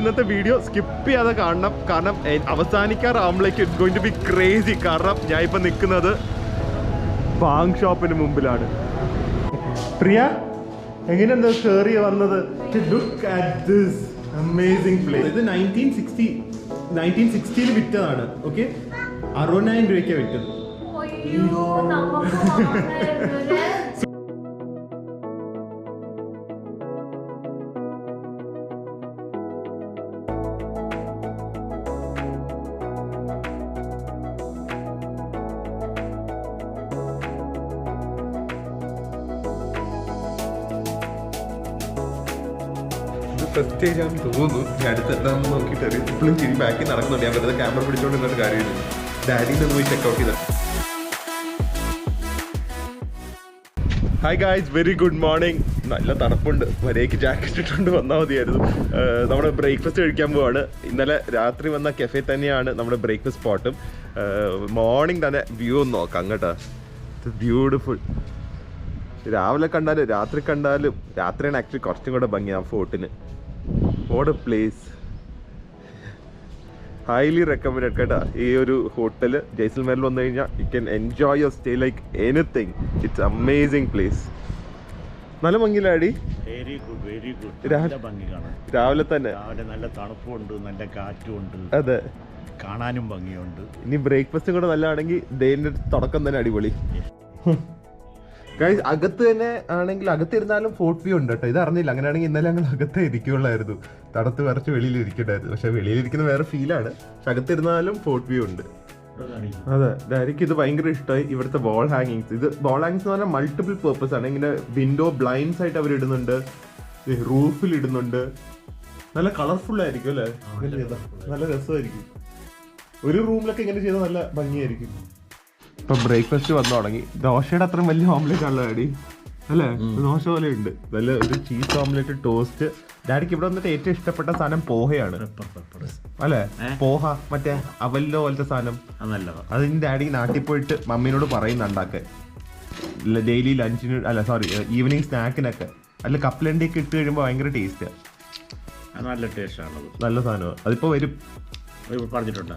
ഇന്നത്തെ video skip ചെയ്യാതെ കാണണം, കാരണം അവസാനിക്കാറാവുമ്പോഴേക്ക് it's going to be crazy. കാരണം ഞാൻ ഇപ്പൊ നിൽക്കുന്നത് പാങ് ഷോപ്പിന് മുമ്പിലാണ്. പ്രിയ എങ്ങനെയുണ്ട് കേറി വന്നത്? Look at this amazing place. ഇത് 1960 വിറ്റതാണ്. ഓക്കെ, 69 രൂപയ്ക്കാണ് വിറ്റത്. പ്രത്യേകിച്ച് ആണെന്ന് തോന്നുന്നു. ഞാൻ അടുത്ത് എന്താണെന്ന് നോക്കിയിട്ട് അറിയാം. ഇപ്പോഴും ചിരി ബാക്കിൽ നടക്കുന്നുണ്ട്. ഞാൻ വെറുതെ ക്യാമറ പിടിച്ചോണ്ടിരുന്ന കാര്യമില്ല. ഡാഡിനെ പോയി ചെക്കൗട്ട് ചെയ്ത. Hi guys, very good morning. നല്ല തണുപ്പുണ്ട്, വരേക്ക് ജാക്കറ്റ് ഇട്ടുകൊണ്ട് വന്നാൽ മതിയായിരുന്നു. നമ്മുടെ ബ്രേക്ക്ഫാസ്റ്റ് കഴിക്കാൻ പോവാണ്. ഇന്നലെ രാത്രി വന്ന കഫേ തന്നെയാണ് നമ്മുടെ ബ്രേക്ക്ഫാസ്റ്റ് സ്പോട്ടും. മോർണിംഗ് തന്നെ വ്യൂ ഒന്ന് നോക്കാം കേട്ടോ. ബ്യൂട്ടിഫുൾ. രാവിലെ കണ്ടാലും രാത്രി കണ്ടാലും, രാത്രിയാണ് ആക്ച്വലി കുറച്ചും കൂടെ ഭംഗി ആ ഫോർട്ടിന്. What a place. Highly recommended കേട്ടോ. ഈ ഒരു ഹോട്ടല് ജയ്സൽമേറിൽ വന്നു കഴിഞ്ഞാൽ you can enjoy your stay like anything. It's amazing place. നല്ല ഭംഗിയിലാടി. Very good, very good. ഭംഗി കാണാൻ രാവിലെ തന്നെ നല്ല തണുപ്പുണ്ട്, നല്ല കാറ്റുണ്ട്. അതെ, കാണാനും ഭംഗിയുണ്ട്. ഇനി ബ്രേക്ക്ഫാസ്റ്റും കൂടെ നല്ലതാണെങ്കിൽ ഡേന്റെ തുടക്കം തന്നെ അടിപൊളി. ഗൈസ്, അകത്ത് തന്നെ ആണെങ്കിൽ അകത്തിരുന്നാലും ഫോർട്ട് വ്യൂ ഉണ്ട് കേട്ടോ. ഇത് അറിഞ്ഞില്ല. അങ്ങനെയാണെങ്കിൽ ഇന്നലെ ഞങ്ങൾ അകത്തേ ഇരിക്കുള്ളായിരുന്നു. തണുത്ത് കുറച്ച് വെളിയിൽ ഇരിക്കണ്ടായിരുന്നു. പക്ഷെ വെളിയിലിരിക്കുന്ന വേറെ ഫീലാണ്. പക്ഷെ അകത്തിരുന്നാലും ഫോർട്ട് വ്യൂ ഉണ്ട്. അതെ, ഡാഡിക്ക് ഇത് ഭയങ്കര ഇഷ്ടമായി. ഇവിടുത്തെ വാൾ ഹാങ്ങിങ്സ്. ഇത് വാൾ ഹാങ്ങിങ്സ് എന്ന് പറഞ്ഞാൽ മൾട്ടിപ്പിൾ പേർപ്പസ് ആണ്. ഇങ്ങനെ വിൻഡോ ബ്ലൈൻഡ്സ് ആയിട്ട് അവർ ഇടുന്നുണ്ട്, റൂഫിൽ ഇടുന്നുണ്ട്. നല്ല കളർഫുൾ ആയിരിക്കും അല്ലേ? നല്ല രസമായിരിക്കും. ഒരു റൂമിലൊക്കെ ഇങ്ങനെ ചെയ്താൽ നല്ല ഭംഗിയായിരിക്കും. ഇപ്പൊ ബ്രേക്ക്ഫാസ്റ്റ് വന്നു തുടങ്ങി. ദോശയുടെ അത്രയും വലിയ ഓംലെറ്റ് ആണല്ലോ ഡാഡി, അല്ലേ? ദോശ പോലെ ഉണ്ട്. നല്ല ഒരു ചീസ് ഓംലെറ്റ്, ടോസ്റ്റ്. ഡാഡിക്ക് ഇവിടെ വന്നിട്ട് ഏറ്റവും ഇഷ്ടപ്പെട്ട സാധനം പോഹയാണ് അല്ലേ? പോഹ, മറ്റേ അവല്ലോ പോലത്തെ സാധനം. അതിന് ഡാഡി നാട്ടിൽ പോയിട്ട് മമ്മീനോട് പറയുന്നുണ്ടാക്കാൻ. ഡെയിലി ലഞ്ചിന് അല്ല, സോറി, ഈവനിങ് സ്നാക്കിനൊക്കെ. അല്ല, കപ്പലണ്ടിയൊക്കെ ഇട്ട് കഴിയുമ്പോൾ ഭയങ്കര ടേസ്റ്റ്. നല്ല ടേസ്റ്റ് ആണ്, നല്ല സാധനമാണ്. അതിപ്പോ വരും പറഞ്ഞിട്ടുണ്ട്.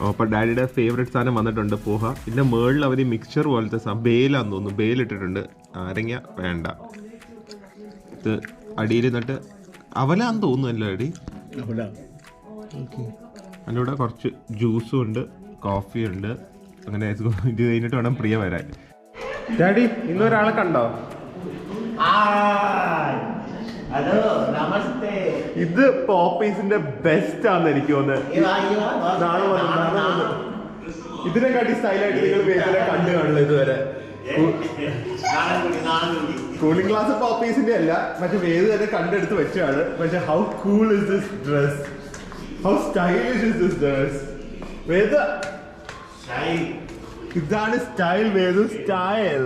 അപ്പൊ ഡാഡിയുടെ ഫേവറേറ്റ് സാധനം വന്നിട്ടുണ്ട്, പോഹ. പിന്നെ മേളിൽ അവർ മിക്സ്ചർ പോലത്തെ ബേലാന്ന് തോന്നുന്നു, ബേലിട്ടിട്ടുണ്ട്. നാരങ്ങ വേണ്ട. ഇത് അടിയിൽ നിന്നിട്ട് അവലാന്ന് തോന്നുന്നു അടി. അതിൻ്റെ കൂടെ കുറച്ച് ജ്യൂസും ഉണ്ട്, കോഫി ഉണ്ട്. അങ്ങനെ ഇത് കഴിഞ്ഞിട്ട് വേണം പ്രിയ വരാൻ. ഡാഡി, ഇന്നൊരാളെ കണ്ടോ? ഹലോ, നമസ്തേ. ഇത് പോപ്പീസിന്റെ ബെസ്റ്റ് ആണെന്ന് എനിക്ക് തോന്നുന്നത്. ഇതിനെക്കാട്ടി സ്റ്റൈലായിട്ട് നിങ്ങൾ വേദിനെ കണ്ടു കാണില്ല ഇതുവരെ. കൂളിംഗ് ഗ്ലാസ് പോപ്പീസിന്റെ അല്ല, മറ്റേ വേദ തന്നെ കണ്ടെടുത്ത് വെച്ചാണ്. പക്ഷെ how cool is this dress, how stylish is this dress. Veda, ഇതാണ് സ്റ്റൈൽ. വേദു സ്റ്റൈൽ.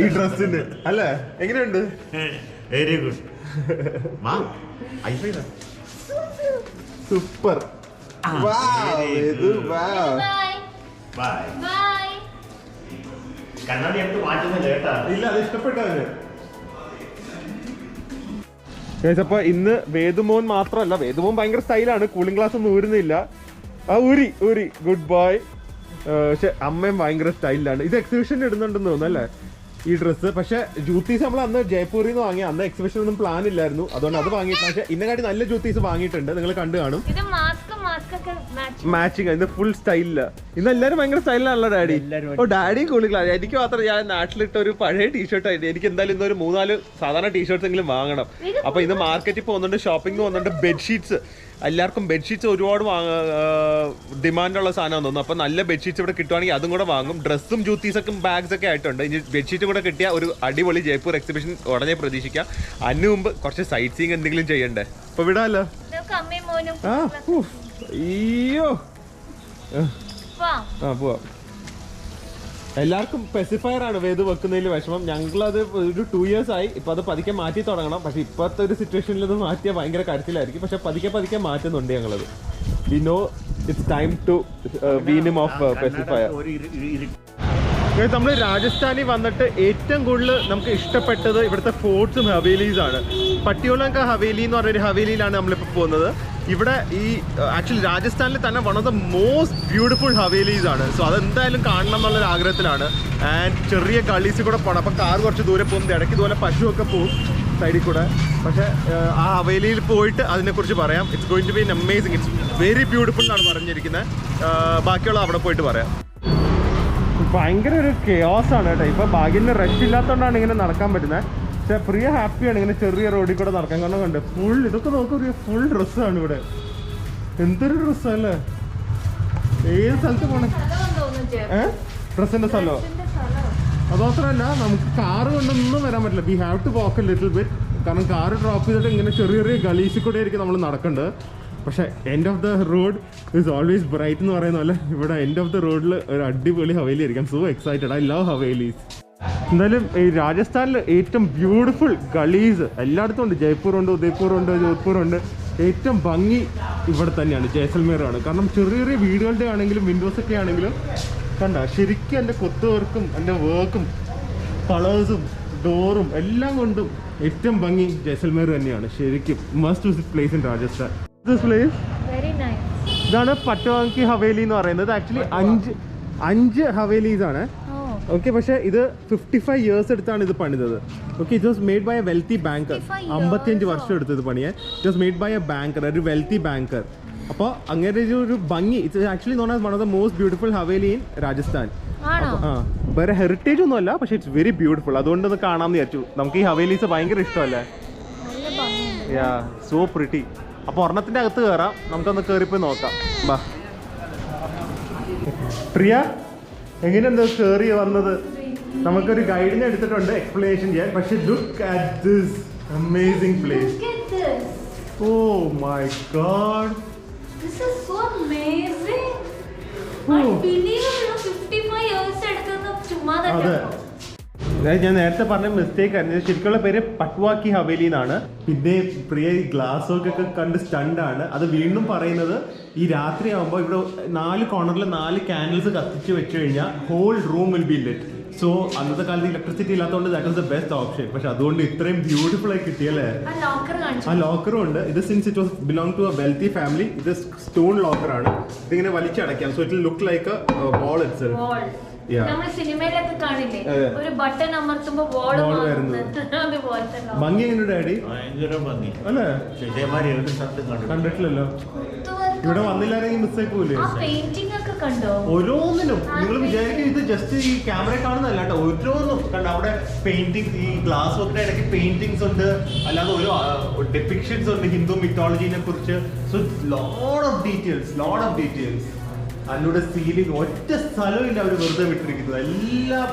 ഈ ഡ്രസ്സിന് അല്ലേ? എങ്ങനെയുണ്ട്? Very good. സൂപ്പർ. കണ്ണാടി എടുത്ത് മാറ്റുന്നില്ല കേട്ടാ. ഇല്ല, അത് ഇഷ്ടപ്പെട്ടവന്. അപ്പൊ ഇന്ന് വേദുമോൻ മാത്രമല്ല, വേദുമോൻ ഭയങ്കര സ്റ്റൈലാണ്. കൂളിംഗ് ഗ്ലാസ് ഒന്നും ഊരുന്നില്ല. ഊരി ഗുഡ് ബോയ്. പക്ഷെ അമ്മയും ഭയങ്കര സ്റ്റൈലിലാണ്. ഇത് എക്സിബിഷൻ ഇടുന്നുണ്ടെന്ന് തോന്നുന്നു അല്ലേ ഈ ഡ്രസ്സ്? പക്ഷെ ജൂത്തീസ് നമ്മൾ അന്ന് ജയ്പൂരിൽ നിന്ന് വാങ്ങി. അന്ന് എക്സിബിഷൻ ഒന്നും പ്ലാൻ ഇല്ലായിരുന്നു, അതുകൊണ്ട് അത് വാങ്ങിയിട്ടുണ്ട്. പക്ഷെ ഇന്നെക്കാട്ടി നല്ല ജൂത്തീസ് വാങ്ങിയിട്ടുണ്ട്, നിങ്ങൾ കണ്ടു കാണും. മാച്ചിങ്. ഇത് ഫുൾ സ്റ്റൈലില്ല. ഇന്ന് എല്ലാവരും ഭയങ്കര സ്റ്റൈലിലാണല്ലോ ഡാഡി. Daddy cooling glass. എനിക്ക് മാത്രം ഞാൻ നാട്ടിലിട്ട ഒരു പഴയ ടീഷർട്ട് ആയിട്ട് എനിക്ക് എന്തായാലും ഇന്നൊരു 3-4 സാധാരണ ടീഷർട്ട്സ് എങ്കിലും വാങ്ങണം. അപ്പൊ ഇന്ന് മാർക്കറ്റിൽ പോകുന്നുണ്ട്, ഷോപ്പിംഗ് പോകുന്നുണ്ട്. ബെഡ്ഷീറ്റ്സ് എല്ലാവർക്കും ബെഡ്ഷീറ്റ്സ് ഒരുപാട് ഡിമാൻഡുള്ള സാധനം തോന്നുന്നു. അപ്പോൾ നല്ല ബെഡ്ഷീറ്റ്സ് ഇവിടെ കിട്ടുവാണെങ്കിൽ അതും കൂടെ വാങ്ങും. ഡ്രസ്സും ജൂത്തീസൊക്കെ ബാഗ്സൊക്കെ ആയിട്ടുണ്ട്. ഇനി ബെഡ്ഷീറ്റ് കൂടെ കിട്ടിയ ഒരു അടിപൊളി ജയ്പൂർ എക്സിബിഷൻ ഉടനെ പ്രതീക്ഷിക്കാം. അതിന് മുമ്പ് കുറച്ച് സൈറ്റ് സീയിങ് എന്തെങ്കിലും ചെയ്യണ്ടേ? അപ്പൊ വിടാലോ. അയ്യോ, പോവാം. എല്ലാവർക്കും പെസിഫയർ ആണ് വേദ വെക്കുന്നതിൽ വിഷമം. ഞങ്ങളത് ഒരു 2 years ആയി. ഇപ്പൊ അത് പതുക്കെ മാറ്റി തുടങ്ങണം. പക്ഷെ ഇപ്പോഴത്തെ ഒരു സിറ്റുവേഷനിൽ ഇത് മാറ്റിയാൽ ഭയങ്കര കരച്ചിലായിരിക്കും. പക്ഷെ പതുക്കെ മാറ്റുന്നുണ്ട് ഞങ്ങളത്. We know it's time to wean him off pacifier. നമ്മൾ രാജസ്ഥാനിൽ വന്നിട്ട് ഏറ്റവും കൂടുതൽ നമുക്ക് ഇഷ്ടപ്പെട്ടത് ഇവിടുത്തെ ഫോർട്ട്സും ഹവേലീസ് ആണ്. പട്ടിയോളങ്ക ഹവേലി എന്ന് പറഞ്ഞൊരു ഹവേലിയിലാണ് നമ്മളിപ്പോൾ പോകുന്നത്. ഇവിടെ ഈ ആക്ച്വലി രാജസ്ഥാനിൽ തന്നെ one of the most beautiful havelis ആണ്. സോ അതെന്തായാലും കാണണം എന്നുള്ളൊരു ആഗ്രഹത്തിലാണ്. ആൻഡ് ചെറിയ ഗളീസിൽ കൂടെ പോകണം. അപ്പോൾ കാർ കുറച്ച് ദൂരെ പോകും, ഇടയ്ക്ക് ഇതുപോലെ പശുവൊക്കെ പോകും സൈഡിൽ കൂടെ. പക്ഷേ ആ ഹവേലിയിൽ പോയിട്ട് അതിനെക്കുറിച്ച് പറയാം. It's going to be amazing, it's very beautiful എന്നാണ് പറഞ്ഞിരിക്കുന്നത്. ബാക്കിയുള്ള അവിടെ പോയിട്ട് പറയാം. ഭയങ്കര ഒരു കെയോസ് ആണ് കേട്ടോ. ഇപ്പോൾ ഭാഗ്യത്തിന് റഷ് ഇല്ലാത്തതുകൊണ്ടാണ് ഇങ്ങനെ നടക്കാൻ പറ്റുന്നത്. പക്ഷേ പ്രിയ ഹാപ്പിയാണ് ഇങ്ങനെ ചെറിയ റോഡിൽ കൂടെ നടക്കാൻ. കാരണം കണ്ട് ഫുൾ ഇതൊക്കെ നോക്കുക, ഫുൾ ഡ്രസ്സാണ് ഇവിടെ. എന്തൊരു ഡ്രസ്സല്ലേ, ഏത് സ്ഥലത്ത് പോണേ ഡ്രസ്സിന്റെ സ്ഥലമോ? അതുമാത്രമല്ല നമുക്ക് കാറ് കൊണ്ടൊന്നും വരാൻ പറ്റില്ല. We have to walk a little bit. കാരണം കാറ് ഡ്രോപ്പ് ചെയ്തിട്ട് ഇങ്ങനെ ചെറിയ ചെറിയ ഗലീസിൽ കൂടെ ആയിരിക്കും നമ്മൾ നടക്കേണ്ടത്. പക്ഷേ end of the road is always bright എന്ന് പറയുന്ന പോലെ ഇവിടെ എൻഡ് ഓഫ് ദ റോഡിൽ ഒരു അടിപൊളി ഹവേലി ആയിരിക്കും. So excited, I love havelis. എന്തായാലും ഈ രാജസ്ഥാനിൽ ഏറ്റവും ബ്യൂട്ടിഫുൾ ഗളീസ് എല്ലായിടത്തും ഉണ്ട്. ജയ്പൂർ ഉണ്ട്, ഉദയ്പൂർ ഉണ്ട്, ജോധ്പൂർ ഉണ്ട്. ഏറ്റവും ഭംഗി ഇവിടെ തന്നെയാണ്, ജയ്സൽമേറാണ്. കാരണം ചെറിയ ചെറിയ വീടുകളുടെ ആണെങ്കിലും വിൻഡോസൊക്കെ ആണെങ്കിലും കണ്ട ശരിക്കും എൻ്റെ കൊത്തു വർക്കും എൻ്റെ വർക്കും കളേഴ്സും ഡോറും എല്ലാം കൊണ്ടും ഏറ്റവും ഭംഗി ജയ്സൽമേർ തന്നെയാണ്. ശരിക്കും must visit place in Rajasthan. This place ഇതാണ് പട്വാങ്കി ഹവേലി എന്ന് പറയുന്നത്. ആക്ച്വലി അഞ്ച് ഹവേലീസ് ആണ്. ഓക്കെ, പക്ഷേ ഇത് 55 years എടുത്താണ് ഇത് പണിതത്. Okay, it was made by a wealthy banker. 55 വർഷം എടുത്തത് പണിയാൻ. It was made by a banker, ഒരു വെൽത്തി ബാങ്കർ. അപ്പോൾ അങ്ങനെ ഒരു ഭംഗി. It's actually known as one of the most beautiful haveli in Rajasthan. വേറെ ഹെറിറ്റേജ് ഒന്നും അല്ല, പക്ഷേ ഇറ്റ്സ് വെരി ബ്യൂട്ടിഫുൾ. അതുകൊണ്ട് ഒന്ന് കാണാമെന്ന് വിചാരിച്ചു. നമുക്ക് ഈ ഹവേലീസ് ഭയങ്കര ഇഷ്ടമല്ലേ? യാ, സോ പ്രിറ്റി. അപ്പോൾ ഒരെണ്ണത്തിൻ്റെ അകത്ത് കയറാം, നമുക്കൊന്ന് കയറിപ്പോയി നോക്കാം. ബാ പ്രിയ, എങ്ങനെയുണ്ട് കയറി വന്നത്? നമുക്കൊരു ഗൈഡിനെ എടുത്തിട്ടുണ്ട് എക്സ്പ്ലനേഷൻ ചെയ്യാൻ. പക്ഷെ look at this amazing place. Oh my God, this is so amazing. Unbelievable. 55 years എടുത്തത് ചുമ്മാ തന്നെ. ഞാൻ നേരത്തെ പറഞ്ഞ മിസ്റ്റേക്ക് ആയിരുന്നു. ശരിക്കുള്ള പേര് പട്വാക്കി ഹവേലി എന്നാണ്. പിന്നെ പ്രിയ ഗ്ലാസ് വർക്കൊക്കെ കണ്ട് സ്റ്റണ്ടാണ്. അത് വീണ്ടും പറയുന്നത് ഈ രാത്രി ആകുമ്പോൾ ഇവിടെ 4 കോർണറിൽ 4 ക്യാൻഡിൽസ് കത്തിച്ച് വെച്ച് കഴിഞ്ഞാൽ whole room will be lit. So അന്നത്തെ കാലത്ത് ഇലക്ട്രിസിറ്റി ഇല്ലാത്തതുകൊണ്ട് that was the best option. പക്ഷെ അതുകൊണ്ട് ഇത്രയും ബ്യൂട്ടിഫുൾ ആയി കിട്ടിയല്ലേ. ആ ലോക്കറും ഉണ്ട്. ഇത് since it was belong to a wealthy family, ഇത് സ്റ്റോൺ ലോക്കറാണ്. ഇതിങ്ങനെ വലിച്ചടയ്ക്കാം. So it look like a wall itself. നമ്മൾ സിനിമയിലൊക്കെ കാണില്ലേ, ഒരു ബട്ടൺ അമർത്തുമ്പോ വാൾ വരുന്നത്. ഭംഗി എങ്ങനെ ഡാഡി? ഭയങ്കര ഭംഗി അല്ലേ? കണ്ടിട്ടില്ലല്ലോ. ഇവിടെ വന്നില്ലാരെങ്കിൽ മിസ്സായി പോയില്ലേ? ഓരോന്നിനും നിങ്ങൾ വിചാരിക്കും ഇത് ജസ്റ്റ് ഈ ക്യാമറ കാണുന്നതല്ല കേട്ടോ. ഓരോന്നും കണ്ട അവിടെ പെയിന്റിങ്, ഈ ഗ്ലാസ് വർക്കിന്റെ ഇടയ്ക്ക് പെയിന്റിങ്സ് ഉണ്ട്, അല്ലാതെ ഓരോ ഡെപിക്ഷൻസ് ഉണ്ട് ഹിന്ദു മിത്തോളജിനെ കുറിച്ച്. So lot of details. അതിലൂടെ സീലിംഗ് ഒറ്റ സ്ഥലമില്ല അവർ വെറുതെ വിട്ടിരിക്കുന്നത്. എല്ലാം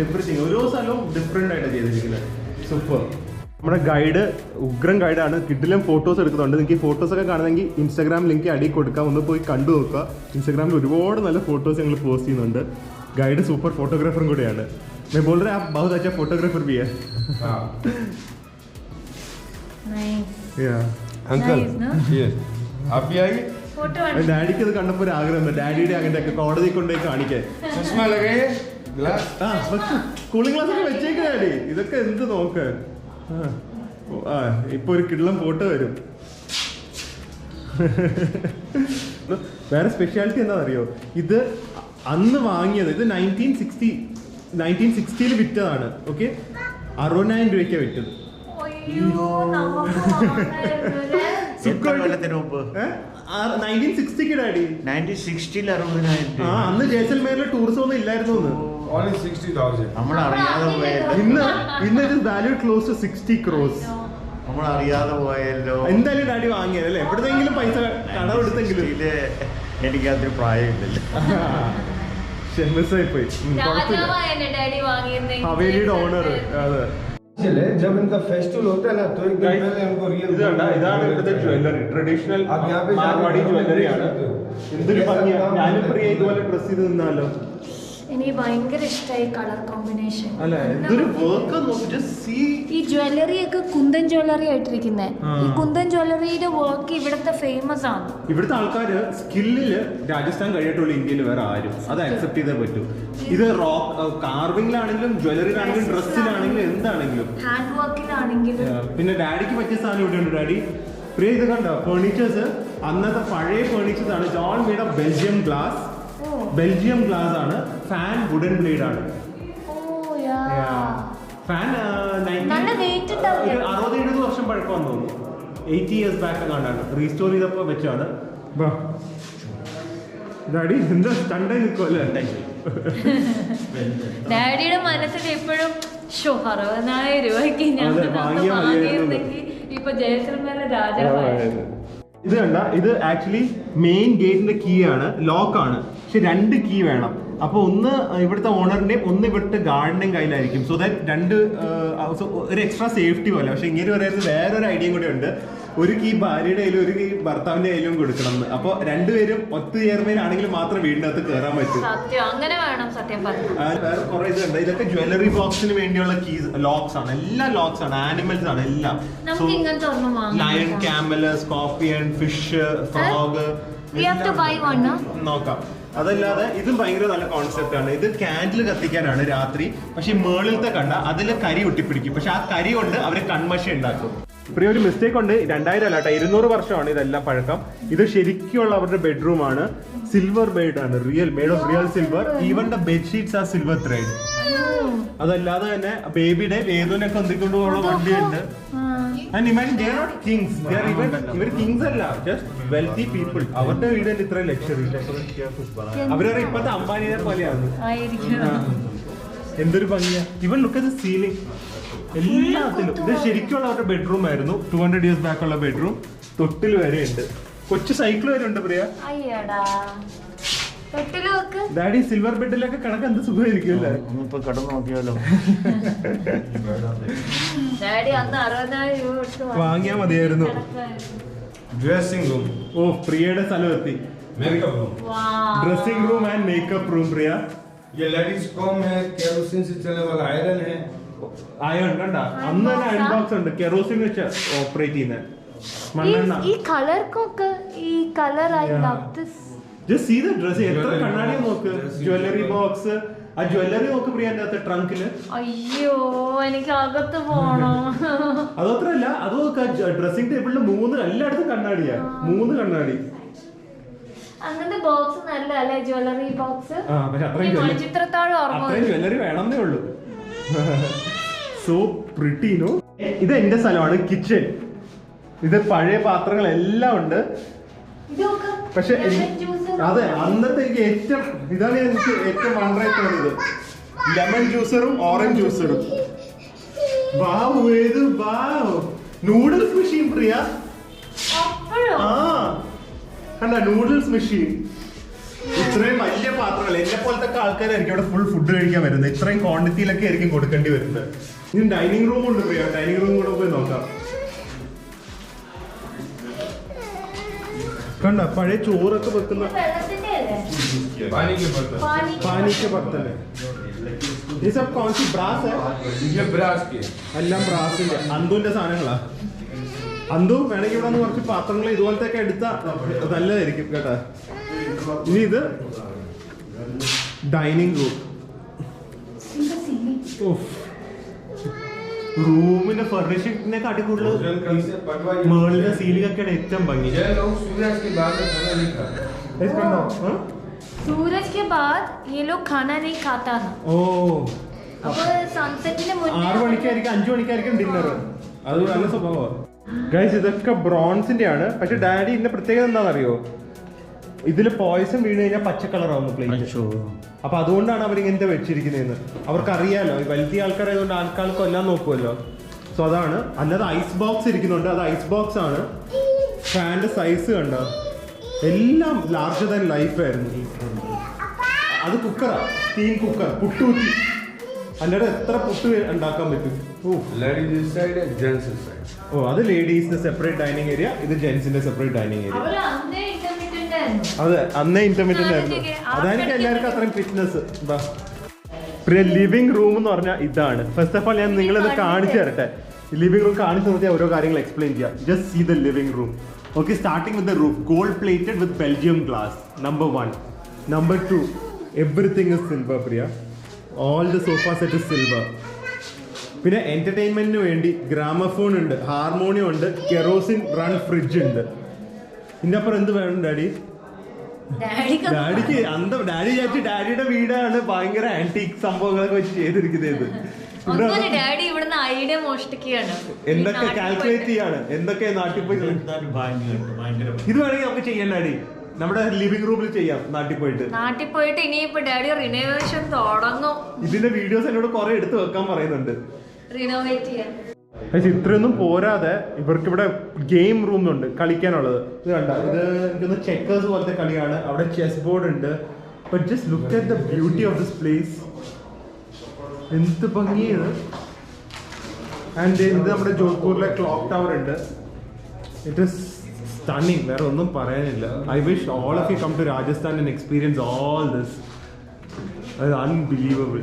എവറിത്തിങ്, ഓരോ സ്ഥലവും ഡിഫറെന്റ് ആയിട്ടാണ് ചെയ്തിരിക്കുന്നത്. സൂപ്പർ. നമ്മുടെ ഗൈഡ് ഉഗ്രൻ ഗൈഡാണ്. കിഡിലും ഫോട്ടോസ് എടുക്കുന്നുണ്ട്. നിങ്ങൾക്ക് ഈ ഫോട്ടോസ് ഒക്കെ കാണുന്നെങ്കിൽ ഇൻസ്റ്റാഗ്രാം ലിങ്ക് അടിയിൽ കൊടുക്കാം, ഒന്ന് പോയി കണ്ടു നോക്കുക. ഇൻസ്റ്റാഗ്രാമിൽ ഒരുപാട് നല്ല ഫോട്ടോസ് ഞങ്ങൾ പോസ്റ്റ് ചെയ്യുന്നുണ്ട്. ഗൈഡ് സൂപ്പർ ഫോട്ടോഗ്രാഫറും കൂടെയാണ്. मैं बोल रहे हैं आप बहुत अच्छा फोटोग्राफर भी है. अंकल आप भी आइए. ഡാഡിക്ക് അത് കണ്ടപ്പോൾ ഒരു ആഗ്രഹം, ഡാഡിയുടെ അങ്ങനെയൊക്കെ കോടതി കൊണ്ടുപോയി കാണിക്കാൻ. चश्मा लगाइए. കൂളിംഗ് ഗ്ലാസ് ഒക്കെ വെച്ചേക്ക് ഡാഡി. ഇതൊക്കെ എന്ത് നോക്ക്. ഇപ്പൊ ഒരു കിള്ളം ഫോട്ടോ വരും. വേറെ സ്പെഷ്യാലിറ്റി എന്താണെന്നറിയോ? ഇത് അന്ന് വാങ്ങിയത്, ഇത് 1960 വിറ്റതാണ്. ഓക്കെ, 60,000 രൂപയ്ക്കാണ് വിറ്റത്. കൊല്ലത്തിന് മുമ്പ് 1960 ഡാഡി. 1960 60,000. അന്ന് ജയ്സൽമേറിൽ ടൂറിസം ഒന്നും ഇല്ലായിരുന്നു. Only 60,000. നമ്മളറിയാതെ പോയല്ലോ. ഇന്ന് it valued close to 60 crores. നമ്മളറിയാതെ പോയല്ലോ. എന്തായാലും ഡാഡി വാങ്ങിയതല്ലേ? എവിടെന്നെങ്കിലും പൈസ കടമെടുത്തെങ്കിലും. എനിക്കതിന് പ്രായമില്ലല്ലോ. മിസ്സായി പോയി. ഹവേലിയുടെ ഓണർ. അതെ, जब इनका फेस्टिवल होता है ना तो एक दिन पहले हमको रियल ഇതാണ് ഇവിടുത്തെ ജ്വല്ലറി. ട്രഡീഷണൽ മാർവാടി ജ്വല്ലറി ആണ്. എന്തൊരു ഭംഗിയാണ്. ഞാനും പ്രിയ ഇതുപോലെ ഡ്രസ് ചെയ്ത് നിന്നാലോ. എനിക്ക് ഭയങ്കര ഇഷ്ടമായി കളർ കോമ്പിനേഷൻ. അല്ല എന്തൊരു വർക്ക് നോക്കി സീ. ഈ ജ്വല്ലറി ഒക്കെ കുന്തൻ ജ്വല്ലറി ആയിട്ടിരിക്കുന്നത്. ഈ കുന്തൻ ജ്വല്ലറിയുടെ വർക്ക് ഇവിടുത്തെ ഫേമസ് ആണ്. ഇവിടുത്തെ ആൾക്കാര് സ്കില്ലില് രാജസ്ഥാൻ കഴിയിട്ടുള്ള ഇന്ത്യയിൽ വേറെ ആരും അത് അക്സെപ്റ്റ് ചെയ്തേ പറ്റൂ. ഇത് റോക്ക് കാർവിംഗിലാണെങ്കിലും ജ്വല്ലറിയിലാണെങ്കിലും ഡ്രസ്സിലാണെങ്കിലും എന്താണെങ്കിലും ഹാൻഡ് വർക്കിലാണെങ്കിലും. പിന്നെ ഡാഡിക്ക് പറ്റിയ സാധനം ഇവിടെയുണ്ട്. ഡാഡി പ്രിയ ഇത് കണ്ടോ ഫേർണിച്ചേഴ്സ് അന്നത്തെ പഴയ ഫേർണിച്ചേഴ്സ് ആണ്. John made of Belgium glass. Belgium glass ആണ്. ഫാൻ വുഡൻ ബ്ലേഡ് ആണ്. ഫാൻ 60-70 വർഷം പഴക്കം തോന്നുന്നു. 80 years ബാക്ക് കണ്ടാണ് റീസ്റ്റോർ ചെയ്തപ്പോ വെച്ചാണ്. ഡാഡി എന്താ സ്റ്റണ്ടായി നിൽക്കുമല്ലേ? ഡാഡിയുടെ മനസ്സിൽ എപ്പോഴും 60,000 രൂപയ്ക്ക് ഞാൻ വാങ്ങിയിരുന്നെങ്കിൽ ഇപ്പൊ ജയശ്രീമേലെ രാജാവായിരുന്നു. ഇത് കണ്ട ഇത് ആക്ച്വലി മെയിൻ ഗേറ്റിന്റെ കീ ആണ്. ലോക്ക് ആണ്. പക്ഷെ 2 കീ വേണം. അപ്പൊ ഒന്ന് ഇവിടുത്തെ ഓണറിന്റെയും ഒന്ന് ഇവിടുത്തെ ഗാർഡിന്റെയും കയ്യിലായിരിക്കും. സോ ദാറ്റ് 2 ഒരു എക്സ്ട്രാ സേഫ്റ്റി പോലെ. പക്ഷെ ഇങ്ങനെ പറയുന്നത് വേറൊരു ഐഡിയയും കൂടെ ഉണ്ട്. ഒരു കീ ഭാര്യയുടെ കയ്യിലും ഒരു കീ ഭർത്താവിന്റെ കയ്യിലും കൊടുക്കണം എന്ന്. അപ്പൊ രണ്ടുപേരും ഒത്തുചേർന്നതിലാണെങ്കിൽ മാത്രം വീടിന്റെ അകത്ത് കയറാൻ പറ്റും. അങ്ങനെ വേണം സത്യം പറഞ്ഞു. വേറെ കുറെ ഇതുണ്ട്. ഇതൊക്കെ ജ്വല്ലറി ബോക്സിന് വേണ്ടിയുള്ള കീസ് ലോക്സ് ആണ്. എല്ലാം ലോക്സ് ആണ്. ആനിമൽസ് ആണ് എല്ലാം. Lion, camel, scorpion, fish, frog. നോക്കാം. അതല്ലാതെ ഇതും ഭയങ്കര നല്ല കോൺസെപ്റ്റ് ആണ്. ഇത് കാൻഡിൽ കത്തിക്കാനാണ് രാത്രി. പക്ഷെ മേളിലത്തെ കണ്ട അതിൽ കരി ഒട്ടിപ്പിടിക്കും. പക്ഷെ ആ കരി കൊണ്ട് അവര് കൺമഷ ഉണ്ടാക്കും. ഇപ്പഴേ ഒരു മിസ്റ്റേക്ക് ഉണ്ട്. 2000 അല്ല കേട്ടോ, 200 വർഷമാണ് ഇതെല്ലാം പഴക്കം. ഇത് ശരിക്കുള്ള അവരുടെ ബെഡ്റൂം ആണ്. സിൽവർ ബെഡ് ആണ്. Made of real silver. Even the bedsheets are silver thread. അതല്ലാതെ തന്നെ ബേബിയുടെ വേദനയൊക്കെ എന്തിക്കൊണ്ടുള്ള വണ്ടിയുണ്ട്. And imagine they are not kings. They are even kings അല്ല, just wealthy people. അവരുടെ വീട് തന്നെ ഇത്ര ലക്ഷറി. അവരവരെ ഇപ്പത്തെ അംബാനിയെ പോലെയാണ്. എന്തൊരു ഭംഗിയാ. ഇവൻ ലുക്ക് അറ്റ് ദ സീലിംഗ്. എല്ലാത്തിലും ഇത് ശരിക്കുള്ള അവരുടെ ബെഡ്റൂം ആയിരുന്നു. 200 years ബാക്ക് ഉള്ള ബെഡ്റൂം. തൊട്ടിൽ വരെ ഉണ്ട്. കൊച്ചു സൈക്കിൾ വരെ ഉണ്ട്. പ്രിയ ഡാഡി സിൽവർ ബെഡിലൊക്കെ കിടക്കാൻ എന്ത് സുഖമായിരിക്കും അല്ലേ? കിടന്നു നോക്കിയാലോ. വാങ്ങിയാ മതിയായിരുന്നു. Dressing room. ഓ പ്രിയയുടെ സ്ഥലം എത്തി. Makeup room. Dressing room and makeup room. Priya ये लेडीज कॉम है. केरोसिन से चलने वाला आयरन है. ആയൺ കണ്ട അന്ന് തന്നെ അയൺ ബോക്സ് ഉണ്ട്. കെറോസിൻ വെച്ച് ഓപ്പറേറ്റ് ചെയ്യുന്നത്. മണ്ണെണ്ണ. ഈ കളർക്കൊക്കെ ഈ colour I love this. Just see the dress. എത്ര കണ്ണാടിയും നോക്ക്. Jewellery box. ആ ജ്വല്ലറി നോക്ക് പ്രിയന്റെ അകത്ത് ട്രങ്കില്. അയ്യോ എനിക്ക് അകത്ത് പോണം. അതത്രല്ല അത് നോക്ക. ഡ്രസ്സിംഗ് ടേബിളിൽ 3 എല്ലായിടത്തും കണ്ണാടിയാ. 3 കണ്ണാടി. അങ്ങനത്തെ ബോക്സ് നല്ല അല്ലേ ജ്വല്ലറി ബോക്സ്. പക്ഷെ അത്രയും ജ്വല്ലറി വേണമെന്നേ ഉള്ളൂ. So pretty no. ഇത് എന്റെ സ്ഥലമാണ് കിച്ചൺ. ഇത് പഴയ പാത്രങ്ങളെല്ലാം ഉണ്ട്. പക്ഷെ അതെ അന്നത്തെ എനിക്ക് ഏറ്റവും ഇതാണ് എനിക്ക് ഏറ്റവും വളരെ തോന്നിയത്. Lemon ജ്യൂസറും orange ജ്യൂസറും. വാവ് ഏത് വാവ്. നൂഡിൽസ് മെഷീൻ പ്രിയ. ആ കണ്ട നൂഡിൽസ് മെഷീൻ. ഇത്രയും വലിയ പാത്രങ്ങൾ. എന്നെ പോലത്തെ ആൾക്കാരായിരിക്കും ഇവിടെ ഫുൾ ഫുഡ് കഴിക്കാൻ വരുന്നത്. ഇത്രയും ക്വാണ്ടിറ്റിയിലൊക്കെ ആയിരിക്കും കൊടുക്കേണ്ടി വരുന്നത്. ഇനി ഡൈനിങ് റൂം ഉണ്ട് പ്രിയ. ഡൈനിങ് റൂം കൂടെ പോയി നോക്കാം. കണ്ട പഴയ ചോറൊക്കെ വെക്കുന്ന पानी के बर्तन. പാനിക്ക് ബർത്തൻ. ഈ സബ് कौन सी ब्रास है? ये ब्रास के. എല്ലാം ബ്രാസിന്റെ അന്തുവിന്റെ സാധനങ്ങളാ. അന്തു വേണമെങ്കിൽ ഇവിടെ നിന്ന് കുറച്ച് പാത്രങ്ങൾ ഇതുപോലത്തെ ഒക്കെ എടുത്താൽ നല്ലതായിരിക്കും കേട്ടാ. ഇനി ഇത് ഡൈനിങ് റൂം. റൂമിന്റെ ഫർണിഷിങ്ങിനെ കാട്ടി കൂടുതൽ മേളിലെ സീലിംഗ് ഒക്കെയാണ് ഏറ്റവും ഭംഗി. सूरज के बाद ये लोग खाना नहीं खाता था. ഓ അപ്പൊ സൺസെറ്റിന് മുന്നേ 6 മണിക്കായിരിക്കും 5 മണിക്കായിരിക്കും ഡിന്നർ. അത് നല്ല സ്വഭാവമാണ്. ഗൈസ് ഇതൊക്കെ ബ്രോൺസിന്റെ ആണ്. പക്ഷെ ഡാഡി ഇതിന്റെ പ്രത്യേകത എന്താണെന്നറിയോ? ഇതില് പോയിസൺ വീണ് കഴിഞ്ഞാൽ പച്ച കളറാവുന്നു പ്ലേറ്റ്. അപ്പൊ അതുകൊണ്ടാണ് അവർ ഇങ്ങനത്തെ വെച്ചിരിക്കുന്നതെന്ന് അവർക്കറിയാലോ. ഈ വലിയ ആൾക്കാരായതുകൊണ്ട് ആൾക്കാർ കൊല്ലാൻ നോക്കുമല്ലോ. സോ അതാണ്. അല്ലാതെ ഐസ് ബോക്സ് ഇരിക്കുന്നുണ്ട്. അത് ഐസ് ബോക്സ് ആണ്. ഫാനിന്റെ സൈസ് കണ്ടോ? എല്ലാം ലാർജർ ദാൻ ലൈഫ് ആയിരുന്നു. അത് കുക്കറാ. Steam cooker. പുട്ടുകുത്തി. അല്ലാതെ എത്ര പുട്ട് ഉണ്ടാക്കാൻ പറ്റും. ഓ അത് ലേഡീസിന്റെ സെപ്പറേറ്റ് ഡൈനിങ് ഏരിയ. ഇത് ജെന്റ്സിന്റെ സെപ്പറേറ്റ് ഡൈനിങ് ഏരിയ. അതെ അന്നേ ഇന്റർമീഡിയറ്റ് ആയിരുന്നു. അതായിരിക്കും എല്ലാവർക്കും അത്രയും ഫിറ്റ്നസ്. പിന്നെ ലിവിംഗ് റൂം എന്ന് പറഞ്ഞാൽ ഇതാണ്. ഫസ്റ്റ് ഓഫ് ഓൾ ഞാൻ നിങ്ങളിത് കാണിച്ചു തരട്ടെ. ലിവിംഗ് റൂം കാണിച്ചു നിർത്തിയാൽ ഓരോ കാര്യങ്ങൾ എക്സ്പ്ലെയിൻ ചെയ്യാം. Just see the living room. Okay, starting with the roof, gold plated with Belgium glass. Number 1. Number 2, everything is silver Priya. All the sofa set is silver. പിന്നെ എന്റർടൈൻമെന്റിന് വേണ്ടി ഗ്രാമഫോൺ ഉണ്ട്, ഹാർമോണിയം ഉണ്ട്, കെറോസിൻ റൺ ഫ്രിഡ്ജ് ഉണ്ട്. ഇതിന്റെ അപ്പുറം എന്ത് വേണം ഡാഡി? ഡാഡിക്ക് ഡാഡി വിചാരിച്ചു ഡാഡിയുടെ വീടാണ് ഭയങ്കര ആന്റീക് സംഭവങ്ങളൊക്കെ വെച്ച് ചെയ്തിരിക്കുന്നത്. ഡാഡി ഇവിടുന്ന് ഐഡിയ മോഷ്ടിക്കുകയാണ്. എന്തൊക്കെ കാൽക്കുലേറ്റ് ചെയ്യാണ്, എന്തൊക്കെ നാട്ടിൽ പോയി. ഇത് വേണമെങ്കിൽ നമുക്ക് ചെയ്യാം ഡാഡി, നമ്മുടെ ലിവിംഗ് റൂമിൽ ചെയ്യാം. നാട്ടിൽ പോയിട്ട് ഇനിയിപ്പോ ഡാഡി റിനോവേഷൻ തുടങ്ങും. ഇതിന്റെ വീഡിയോസ് എന്നോട് കുറെ എടുത്ത് വെക്കാൻ പറയുന്നുണ്ട്, റിനോവേറ്റ് ചെയ്യാൻ. പക്ഷെ ഇത്രയൊന്നും പോരാതെ ഇവർക്ക് ഇവിടെ ഗെയിം റൂം ഉണ്ട് കളിക്കാനുള്ളത്. ഇത് കണ്ട, ഇത് എനിക്കൊന്ന് ചെക്കേഴ്സ് പോലത്തെ കളിയാണ്. അവിടെ ചെസ് ബോർഡ് ഉണ്ട്. But just look at the beauty of this place. എന്ത് ഭംഗിയാണ്. ആൻഡ് ഇത് നമ്മുടെ ജോധ്പൂരിലെ ക്ലോക്ക് ടവർ ഉണ്ട്. It is stunning. വേറെ ഒന്നും പറയാനില്ല. I wish all of you come to Rajasthan and experience all this. Unbelievable.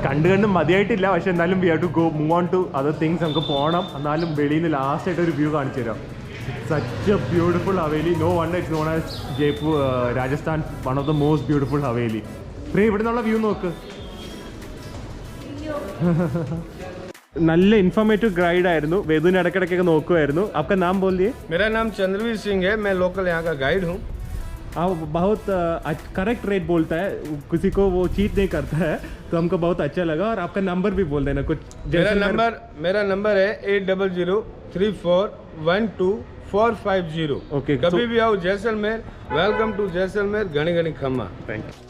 കണ്ട് മതിയായിട്ടില്ല. പക്ഷെ എന്നാലും we have to go move on to other things. നമുക്ക് പോകണം. എന്നാലും വെളിയിൽ നിന്ന് ലാസ്റ്റ് ആയിട്ട് ഒരു വ്യൂ കാണിച്ചു തരാം. Such a beautiful haveli. No wonder it's known as Jaipur, Rajasthan one of the most beautiful haveli. Priya ഇവിടെ നിന്നുള്ള വ്യൂ നോക്ക്. നല്ല ഇൻഫോർമേറ്റീവ് ഗൈഡ് ആയിരുന്നു. വേദുവിന് ഇടയ്ക്കിടയ്ക്കൊക്കെ നോക്കുമായിരുന്നു. आपका नाम बोलिए. मेरा नाम चंद्रवीर सिंह है, मैं लोकल यहाँ का गाइड हूँ. आप बहुत करेक्ट रेट बोलता है, किसी को वो चीट नहीं करता है, तो हमको बहुत अच्छा लगा. और आपका नंबर भी बोल देना कुछ. मेरा नंबर है 8003412450. Okay, कभी भी आओ जैसलमेर. Welcome to Jaisalmer. ഗണി ഗണി ഖമ്മ.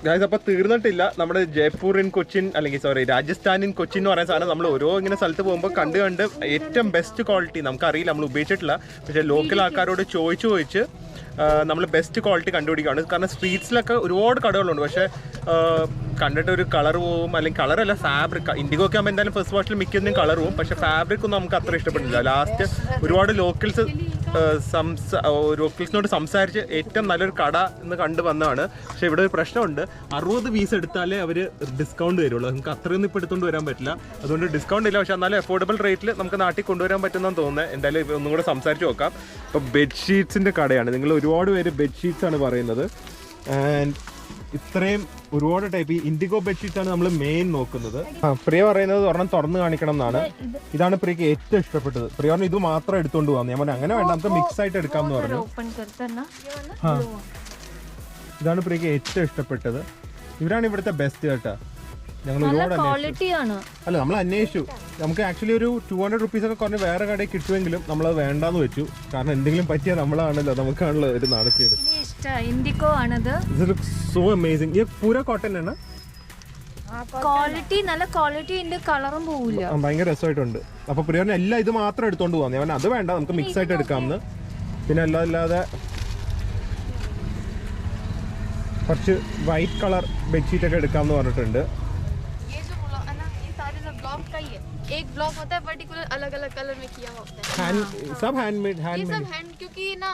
ഗൈസ്, അപ്പോൾ തീർന്നിട്ടില്ല നമ്മുടെ ജയ്പൂർ ഇൻ കൊച്ചിൻ, അല്ലെങ്കിൽ സോറി രാജസ്ഥാൻ ഇൻ കൊച്ചിൻ എന്ന് പറയുന്ന സാധനം. നമ്മൾ ഓരോ ഇങ്ങനെ സ്ഥലത്ത് പോകുമ്പോൾ കണ്ട് ഏറ്റവും ബെസ്റ്റ് ക്വാളിറ്റി നമുക്കറിയില്ല, നമ്മൾ ഉപയോഗിച്ചിട്ടില്ല. പക്ഷേ ലോക്കൽ ആൾക്കാരോട് ചോദിച്ച് നമ്മൾ ബെസ്റ്റ് ക്വാളിറ്റി കണ്ടുപിടിക്കുകയാണ്. കാരണം സ്ട്രീറ്റ്സിലൊക്കെ ഒരുപാട് കടകളുണ്ട്. പക്ഷേ കണ്ടിട്ട് ഒരു കളർ പോവും, അല്ലെങ്കിൽ കളറല്ല ഫാബ്രിക്. ഇൻഡിഗോ ഒക്കെ ആകുമ്പോൾ എന്തായാലും ഫസ്റ്റ് വാഷിൽ മിക്കൊന്നും കളർ പോവും. പക്ഷേ ഫാബ്രിക് ഒന്നും നമുക്ക് അത്ര ഇഷ്ടപ്പെട്ടില്ല. ലാസ്റ്റ് ഒരുപാട് ലോക്കൽസിനോട് സംസാരിച്ച് ഏറ്റവും നല്ലൊരു കട എന്ന് കണ്ടു വന്നതാണ്. പക്ഷെ ഇവിടെ ഒരു പ്രശ്നമുണ്ട്. 60 പീസ് എടുത്താലേ അവർ ഡിസ്കൗണ്ട് തരുള്ളൂ. നമുക്ക് അത്രയൊന്നും ഇപ്പോൾ എടുത്തുകൊണ്ട് വരാൻ പറ്റില്ല. അതുകൊണ്ട് ഡിസ്കൗണ്ട് ഇല്ല. പക്ഷെ എന്നാലും അഫോർഡബിൾ റേറ്റിൽ നമുക്ക് നാട്ടിൽ കൊണ്ടുവരാൻ പറ്റുന്നതെന്ന് തോന്നുന്നത്. എന്തായാലും ഒന്നും കൂടെ സംസാരിച്ച് നോക്കാം. ഇപ്പോൾ ബെഡ്ഷീറ്റ്സിൻ്റെ കടയാണ്. നിങ്ങൾ ഒരുപാട് പേര് ബെഡ്ഷീറ്റ്സ് ആണ് പറയുന്നത്. ആൻഡ് ഇത്രയും ഒരുപാട് ടൈപ്പ് ഈ ഇൻഡിഗോ ബെഡ്ഷീറ്റ്സ് ആണ് നമ്മൾ മെയിൻ നോക്കുന്നത്. പ്രിയ പറയുന്നത് ഒരെണ്ണം തുറന്ന് കാണിക്കണം എന്നാണ്. ഇതാണ് പ്രിയക്ക് ഏറ്റവും ഇഷ്ടപ്പെട്ടത്. പ്രിയ പറഞ്ഞു ഇത് മാത്രം എടുത്തോണ്ട് പോകാം. ഞാൻ പറഞ്ഞു അങ്ങനെ വേണ്ട, നമുക്ക് മിക്സ് ആയിട്ട് എടുക്കാമെന്ന് പറഞ്ഞു. ഇതാണ് പ്രിയക്ക് ഏറ്റവും ഇഷ്ടപ്പെട്ടത്. ഇവരാണ് ഇവിടുത്തെ ബെസ്റ്റ് കേട്ടാ. ഞങ്ങൾ ഒരുപാട് അല്ല നമ്മൾ അന്വേഷിച്ചു. നമുക്ക് ആക്ച്വലി ഒരു 200 റുപ്പീസ് ഒക്കെ കുറഞ്ഞ് വേറെ കടയിൽ കിട്ടുമെങ്കിലും നമ്മളത് വേണ്ടാന്ന് വെച്ചു. കാരണം എന്തെങ്കിലും പറ്റിയാൽ നമ്മളാണല്ലോ, നമുക്കാണല്ലോ ഒരു നാണക്കേട്. So amazing. ये पूरा कॉटन है ना? ക്വാളിറ്റി നല്ല ക്വാളിറ്റി ഉണ്ട്, കളറും പോവില്ല. ഭയങ്കര രസമായിട്ടുണ്ട്. അപ്പൊ പ്രിയറിന് എല്ലാം ഇത് മാത്രം എടുത്തോണ്ട് പോകാം. ഞാൻ അത് വേണ്ട, നമുക്ക് മിക്സ് ആയിട്ട് എടുക്കാമെന്ന്. പിന്നെ അല്ലാതെ കുറച്ച് വൈറ്റ് കളർ ബെഡ്ഷീറ്റ് ഒക്കെ എടുക്കാമെന്ന് പറഞ്ഞിട്ടുണ്ട്. एक ब्लॉक होता है पर्टिकुलर, अलग अलग कलर में किया होता है. सब हैंडमेड ये सब हैंड, क्योंकि ना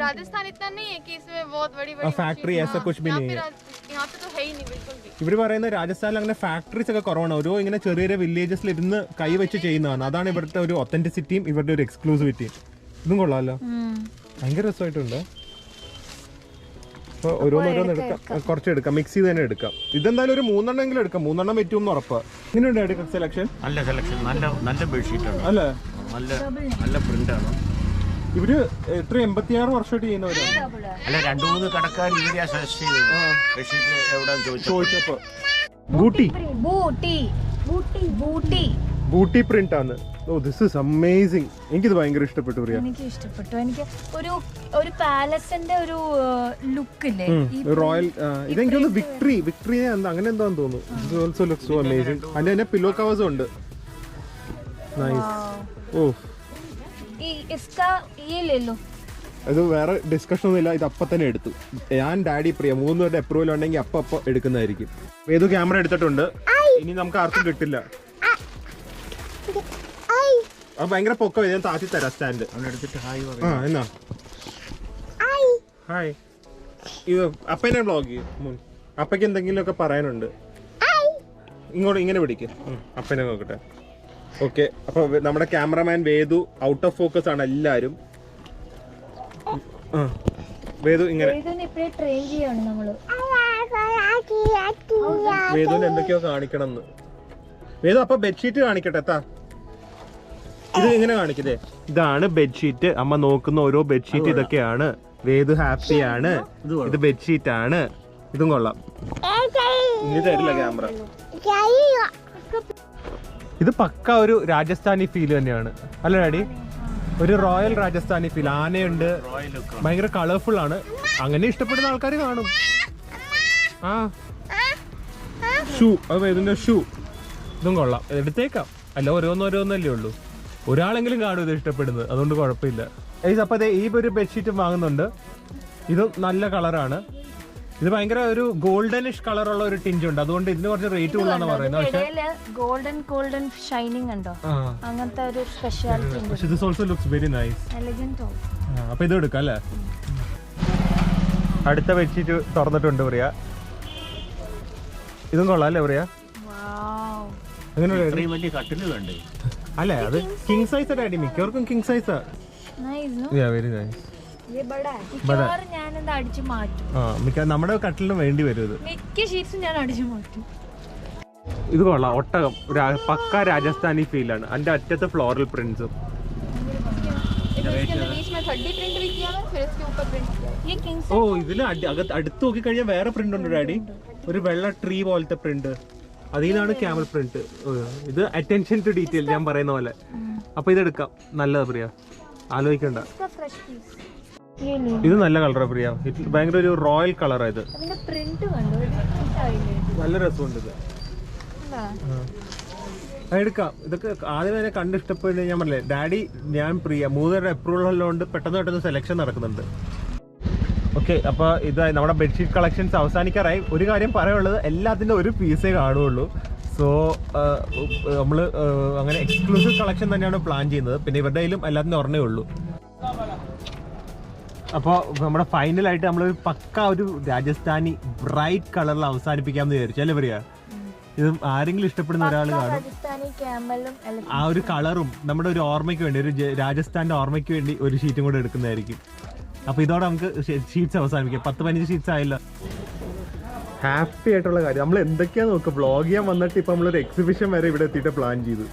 राजस्थान इतना नहीं है कि इसमें बहुत बड़ी फैक्ट्री ऐसा कुछ भी नहीं है. यहाँ पे तो है ही नहीं बिल्कुल भी. ഇവർ പറയുന്നത് രാജസ്ഥാനിൽ അങ്ങനെ ഫാക്ടറീസ് ഒക്കെ കുറവാണ്. ഓരോ ഇങ്ങനെ ചെറിയ ചെറിയ വില്ലേജസിൽ ഇരുന്ന് കൈവച്ച് ചെയ്യുന്നതാണ്. അതാണ് ഇവിടുത്തെ ഒരു ഒത്തന്റിസിറ്റിയും ഇവരുടെ ഒരു എക്സ്ക്ലൂസിവിറ്റിയും. ഇതും കൊള്ളാമല്ലോ, ഭയങ്കര രസമായിട്ടുണ്ട്. അപ്പോൾ ഓരോന്നോരോന്ന് എടുക്കാം, കുറച്ചെടുക്കാം, മിക്സ് ചെയ്ത് തന്നെ എടുക്കാം. ഇതെന്തായാലും ഒരു 3 എണ്ണമെങ്കിലും എടുക്കാം. 3 എണ്ണം പറ്റുമെന്ന് ഉറപ്പാ. ഇങ്ങനെയുണ്ട് എടുക്കാം സെലക്ഷൻ. നല്ല സെലക്ഷൻ, നല്ല ബെഡ്ഷീറ്റ് ആണ്. അല്ലേ, നല്ല പ്രിന്റ് ആണ്. ഇവര് എത്ര 86 വർഷമായിട്ട് ചെയ്യുന്നവരാണ്. അല്ല 2-3 കടക്കാർ ഇവരെയാ സജസ്റ്റ് ചെയ്തത്. ബെഡ്ഷീറ്റ് എവിടെയാന്ന് ചോദിച്ചപ്പോ ബൂട്ടി പ്രിന്റ് ആണ്. Oh this is amazing. എനിക്കിത് ഭയങ്കര ഇഷ്ടപ്പെട്ടു. എനിക്ക് ഇഷ്ടപ്പെട്ടു. എനിക്ക് ഒരു പാലസിന്റെ ഒരു ലുക്ക് ഇല്ലേ, റോയൽ. ഇതെനിക്കൊന്ന് വിക്ടറി അങ്ങനെ എന്താന്ന് തോന്നുന്നു. ഇത് ഓൾസോ ലുക്സ് സോ അമേസിംഗ്. അതിന്റെ തന്നെ പില്ലോ കവേഴ്സും ഉണ്ട്. നൈസ്. ഓ അത് വേറെ ഡിസ്കഷൻ ഒന്നും ഇല്ല. ഇത് അപ്പം തന്നെ എടുത്തു. ഞാൻ ഡാഡി പ്രിയ 3 പേരുടെ അപ്രൂവൽ ഉണ്ടെങ്കിൽ അപ്പം എടുക്കുന്നതായിരിക്കും. ഏത് ക്യാമറ എടുത്തിട്ടുണ്ട്. ഇനി നമുക്ക് ആർക്കും കിട്ടില്ല. അത് ഭയങ്കര പൊക്കം. ഞാൻ താത്തി തരാം സ്റ്റാൻഡ്. എടുത്തിട്ട് ഹായ് എന്നാ ഹായ് ഇത് അപ്പനെ വ്ളോഗ് ചെയ്യും. അപ്പയ്ക്ക് എന്തെങ്കിലുമൊക്കെ പറയാനുണ്ട്. ഇങ്ങോട്ട് ഇങ്ങനെ പിടിക്ക്. അപ്പനെ നോക്കട്ടെ. ഓക്കെ, അപ്പൊ നമ്മുടെ cameraman Vedu out of focus ആണ് എല്ലാരും. വേദു ഇങ്ങനെ ട്രെയിൻ ചെയ്യാണ് നമ്മള്. വേദുവിന് എന്തൊക്കെയോ കാണിക്കണം എന്ന്. വേദു അപ്പൊ ബെഡ്ഷീറ്റ് കാണിക്കട്ടെ. എത്താ ഇത് ഇങ്ങനെ കാണിക്കതേ. ഇതാണ് ബെഡ്ഷീറ്റ്. അമ്മ നോക്കുന്ന ഓരോ ബെഡ്ഷീറ്റ് ഇതൊക്കെയാണ്. വേദു ഹാപ്പിയാണ്. ഇത് ബെഡ്ഷീറ്റ് ആണ്. ഇതും കൊള്ളാം. ഇനി തരില്ല ക്യാമറ. ഇത് പക്ക ഒരു രാജസ്ഥാനി ഫീൽ തന്നെയാണ് അല്ലേ ഡാഡി? ഒരു റോയൽ രാജസ്ഥാനി ഫീൽ. ആനയുണ്ട്, ഭയങ്കര കളർഫുൾ ആണ്. അങ്ങനെ ഇഷ്ടപ്പെടുന്ന ആൾക്കാർ കാണും. ആ ഷൂ, അത് ഇതിന്റെ ഷൂ, ഇതും കൊള്ളാം. എടുത്തേക്കാം. അല്ല ഓരോന്നോരോന്നല്ലേ ഉള്ളൂ. ഒരാളെങ്കിലും കാണും ഇത് ഇഷ്ടപ്പെടുന്നത്, അതുകൊണ്ട് കുഴപ്പമില്ല. അപ്പൊ അതെ, ഈ ഒരു ബെഡ്ഷീറ്റും വാങ്ങുന്നുണ്ട്. ഇതും നല്ല കളറാണ്. ഇത് ഭയങ്കര ഒരു ഗോൾഡനിഷ് കളറുള്ള ഒരു ടിഞ്ച് ഉണ്ട്, അതുകൊണ്ട് ഇതിന് കുറച്ച് റേറ്റ് കൂടുതലാണ് പറയുന്നത്. പക്ഷേ ഗോൾഡൻ ഷൈനിങ് ഉണ്ടോ, അങ്ങനത്തെ ഒരു സ്പെഷ്യാലിറ്റി ഉണ്ട്. പക്ഷേ this also looks very nice. Elegant. അപ്പൊ ഇത് എടുക്കാം അല്ലേ? അടുത്ത ബെഡ്ഷീറ്റ് തുറന്നിട്ടുണ്ട് പ്രിയ. ഇതും കൊള്ളാം അല്ലേ പ്രിയ? ഇത്രയും വലിയ കട്ടില് കണ്ടേ? അല്ലേ, അത് കിങ് സൈസ് ഡാഡി. മിക്കവർക്കും കിങ് സൈസാ. Very nice. ഞാനെന്താ അടിച്ചു മാറ്റും. നമ്മുടെ കട്ടിലിന് വേണ്ടി വരും ഇത്. മിക്ക ഷീറ്റ്സും ഞാൻ അടിച്ചു മാറ്റും. ഇത് കൊള്ളാം. ഒട്ടകം പക്ക രാജസ്ഥാനി ഫീലാണ്. അതിന്റെ അറ്റത്ത് ഫ്ലോറൽ പ്രിന്റ്സും. ഓ, ഇതിന് അടുത്ത് നോക്കി കഴിഞ്ഞാൽ വേറെ പ്രിന്റ് ഉണ്ട് ഡാഡി. ഒരു വെള്ള ട്രീ പോലത്തെ പ്രിന്റ്. അതിലാണ് ക്യാമൽ പ്രിന്റ്. ഇത് അറ്റൻഷൻ ടു ഡീറ്റെയിൽ ഞാൻ പറയുന്ന പോലെ. അപ്പൊ ഇതെടുക്കാം. നല്ലതാ പ്രിയ, ആലോചിക്കണ്ട. ഇത് നല്ല കളറാ പ്രിയ. ഭയങ്കര ഒരു റോയൽ കളറാ ഇത്. നല്ല രസമുണ്ട് ഇത്. എടുക്കാം. ഇതൊക്കെ ആദ്യം തന്നെ കണ്ട് ഇഷ്ടപ്പെടുന്ന ഞാൻ പറഞ്ഞില്ലേ ഡാഡി, ഞാൻ പ്രിയ 3 അപ്രൂവൽ ഉള്ളതുകൊണ്ട് പെട്ടെന്ന് സെലക്ഷൻ നടക്കുന്നുണ്ട്. ഓക്കെ, അപ്പൊ ഇത് നമ്മുടെ ബെഡ്ഷീറ്റ് കളക്ഷൻസ് അവസാനിക്കാറായി. ഒരു കാര്യം പറയാനുള്ളത്, എല്ലാത്തിൻ്റെ ഒരു പീസേ കാണുള്ളൂ. സോ നമ്മൾ അങ്ങനെ എക്സ്ക്ലൂസീവ് കളക്ഷൻ തന്നെയാണ് പ്ലാൻ ചെയ്യുന്നത്. പിന്നെ ഇവരുടെ കയ്യിലും എല്ലാത്തിനും ഒരെണ്ണേ ഉള്ളൂ. അപ്പോൾ നമ്മുടെ ഫൈനലായിട്ട് നമ്മളൊരു പക്ക ഒരു രാജസ്ഥാനി ബ്രൈറ്റ് കളറിൽ അവസാനിപ്പിക്കാമെന്ന് വിചാരിച്ചു അല്ലേ പ്രിയ? ഇത് ആരെങ്കിലും ഇഷ്ടപ്പെടുന്ന ഒരാൾ കാണും. ആ ഒരു കളറും നമ്മുടെ ഒരു ഓർമ്മയ്ക്ക് വേണ്ടി, ഒരു രാജസ്ഥാന്റെ ഓർമ്മയ്ക്ക് വേണ്ടി ഒരു ഷീറ്റും കൂടെ എടുക്കുന്നതായിരിക്കും. അപ്പൊ ഇതോടെ നമുക്ക് ഷീറ്റ്സ് അവസാനിപ്പിക്കാം. 10-15 ഷീറ്റ്സ് ആയില്ല. ഹാപ്പി ആയിട്ടുള്ള കാര്യം. നമ്മൾ എന്തൊക്കെയാ നോക്കുക, വ്ളോഗ് ചെയ്യാൻ വന്നിട്ട് ഇപ്പൊ നമ്മളൊരു എക്സിബിഷൻ വരെ ഇവിടെ എത്തിയിട്ട് പ്ലാൻ ചെയ്തു.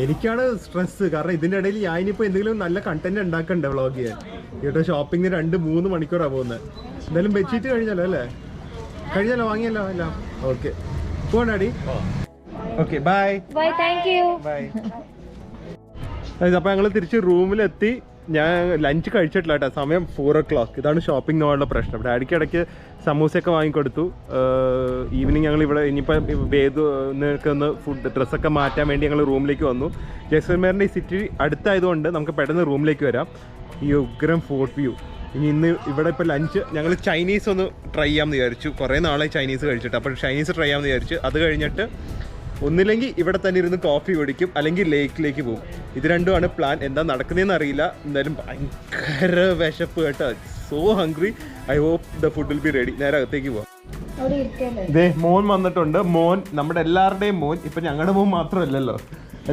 എനിക്കാണ് സ്ട്രെസ്, കാരണം ഇതിന്റെ ഇടയിൽ ഞാനിപ്പോ എന്തെങ്കിലും നല്ല കണ്ടന്റ് ഉണ്ടാക്കണ്ടേ വ്ളോഗ് ചെയ്യാൻ. ഇവിടെ ഷോപ്പിങ്ങിന് 2-3 മണിക്കൂറാണ് പോകുന്നത്. എന്തായാലും ബെഡ്ഷീറ്റ് കഴിഞ്ഞല്ലോ അല്ലേ? കഴിഞ്ഞല്ലോ, വാങ്ങിയല്ലോ എല്ലാം. ഓക്കെ, പോകണ്ടാടി. Okay, bye. ബൈ. അപ്പൊ ഞങ്ങൾ തിരിച്ച് റൂമിലെത്തി. ഞാൻ ലഞ്ച് കഴിച്ചിട്ടില്ല കേട്ടോ. സമയം 4 o'clock. ഇതാണ് ഷോപ്പിംഗ് നോയുള്ള പ്രശ്നം. ഡാഡിക്ക് ഇടയ്ക്ക് സമൂസയൊക്കെ വാങ്ങിക്കൊടുത്തു. ഈവനിങ് ഞങ്ങൾ ഇവിടെ ഇനിയിപ്പോൾ വേദുനൊക്കെ ഒന്ന് ഫുഡ് ഡ്രസ്സൊക്കെ മാറ്റാൻ വേണ്ടി ഞങ്ങൾ റൂമിലേക്ക് വന്നു. ജയ്സൽമേറിൻ്റെ ഈ സിറ്റി അടുത്തായതുകൊണ്ട് നമുക്ക് പെട്ടെന്ന് റൂമിലേക്ക് വരാം. ഈ ഉഗ്രം ഫോർട്ട് വ്യൂ. ഇന്ന് ഇവിടെ ഇപ്പോൾ ലഞ്ച് ഞങ്ങൾ ചൈനീസ് ഒന്ന് ട്രൈ ചെയ്യാമെന്ന് വിചാരിച്ചു. കുറേ നാളായി ചൈനീസ് കഴിച്ചിട്ട്. അപ്പോൾ ചൈനീസ് ട്രൈ ചെയ്യാമെന്ന് വിചാരിച്ചു. അത് കഴിഞ്ഞിട്ട് ഒന്നില്ലെങ്കിൽ ഇവിടെ തന്നെ ഇരുന്ന് കോഫി കുടിക്കും, അല്ലെങ്കിൽ ലേക്കിലേക്ക് പോകും. ഇത് രണ്ടുമാണ് പ്ലാൻ. എന്താ നടക്കുന്നതെന്ന് അറിയില്ല. എന്തായാലും ഭയങ്കര വിശപ്പ് കേട്ടോ. So hungry. I hope the food will be ready. നേരെ അകത്തേക്ക് പോവാം. ഇതേ മോൻ വന്നിട്ടുണ്ട്. മോൻ നമ്മുടെ എല്ലാവരുടെയും മോൻ. ഇപ്പം ഞങ്ങളുടെ മോൻ മാത്രമല്ലല്ലോ,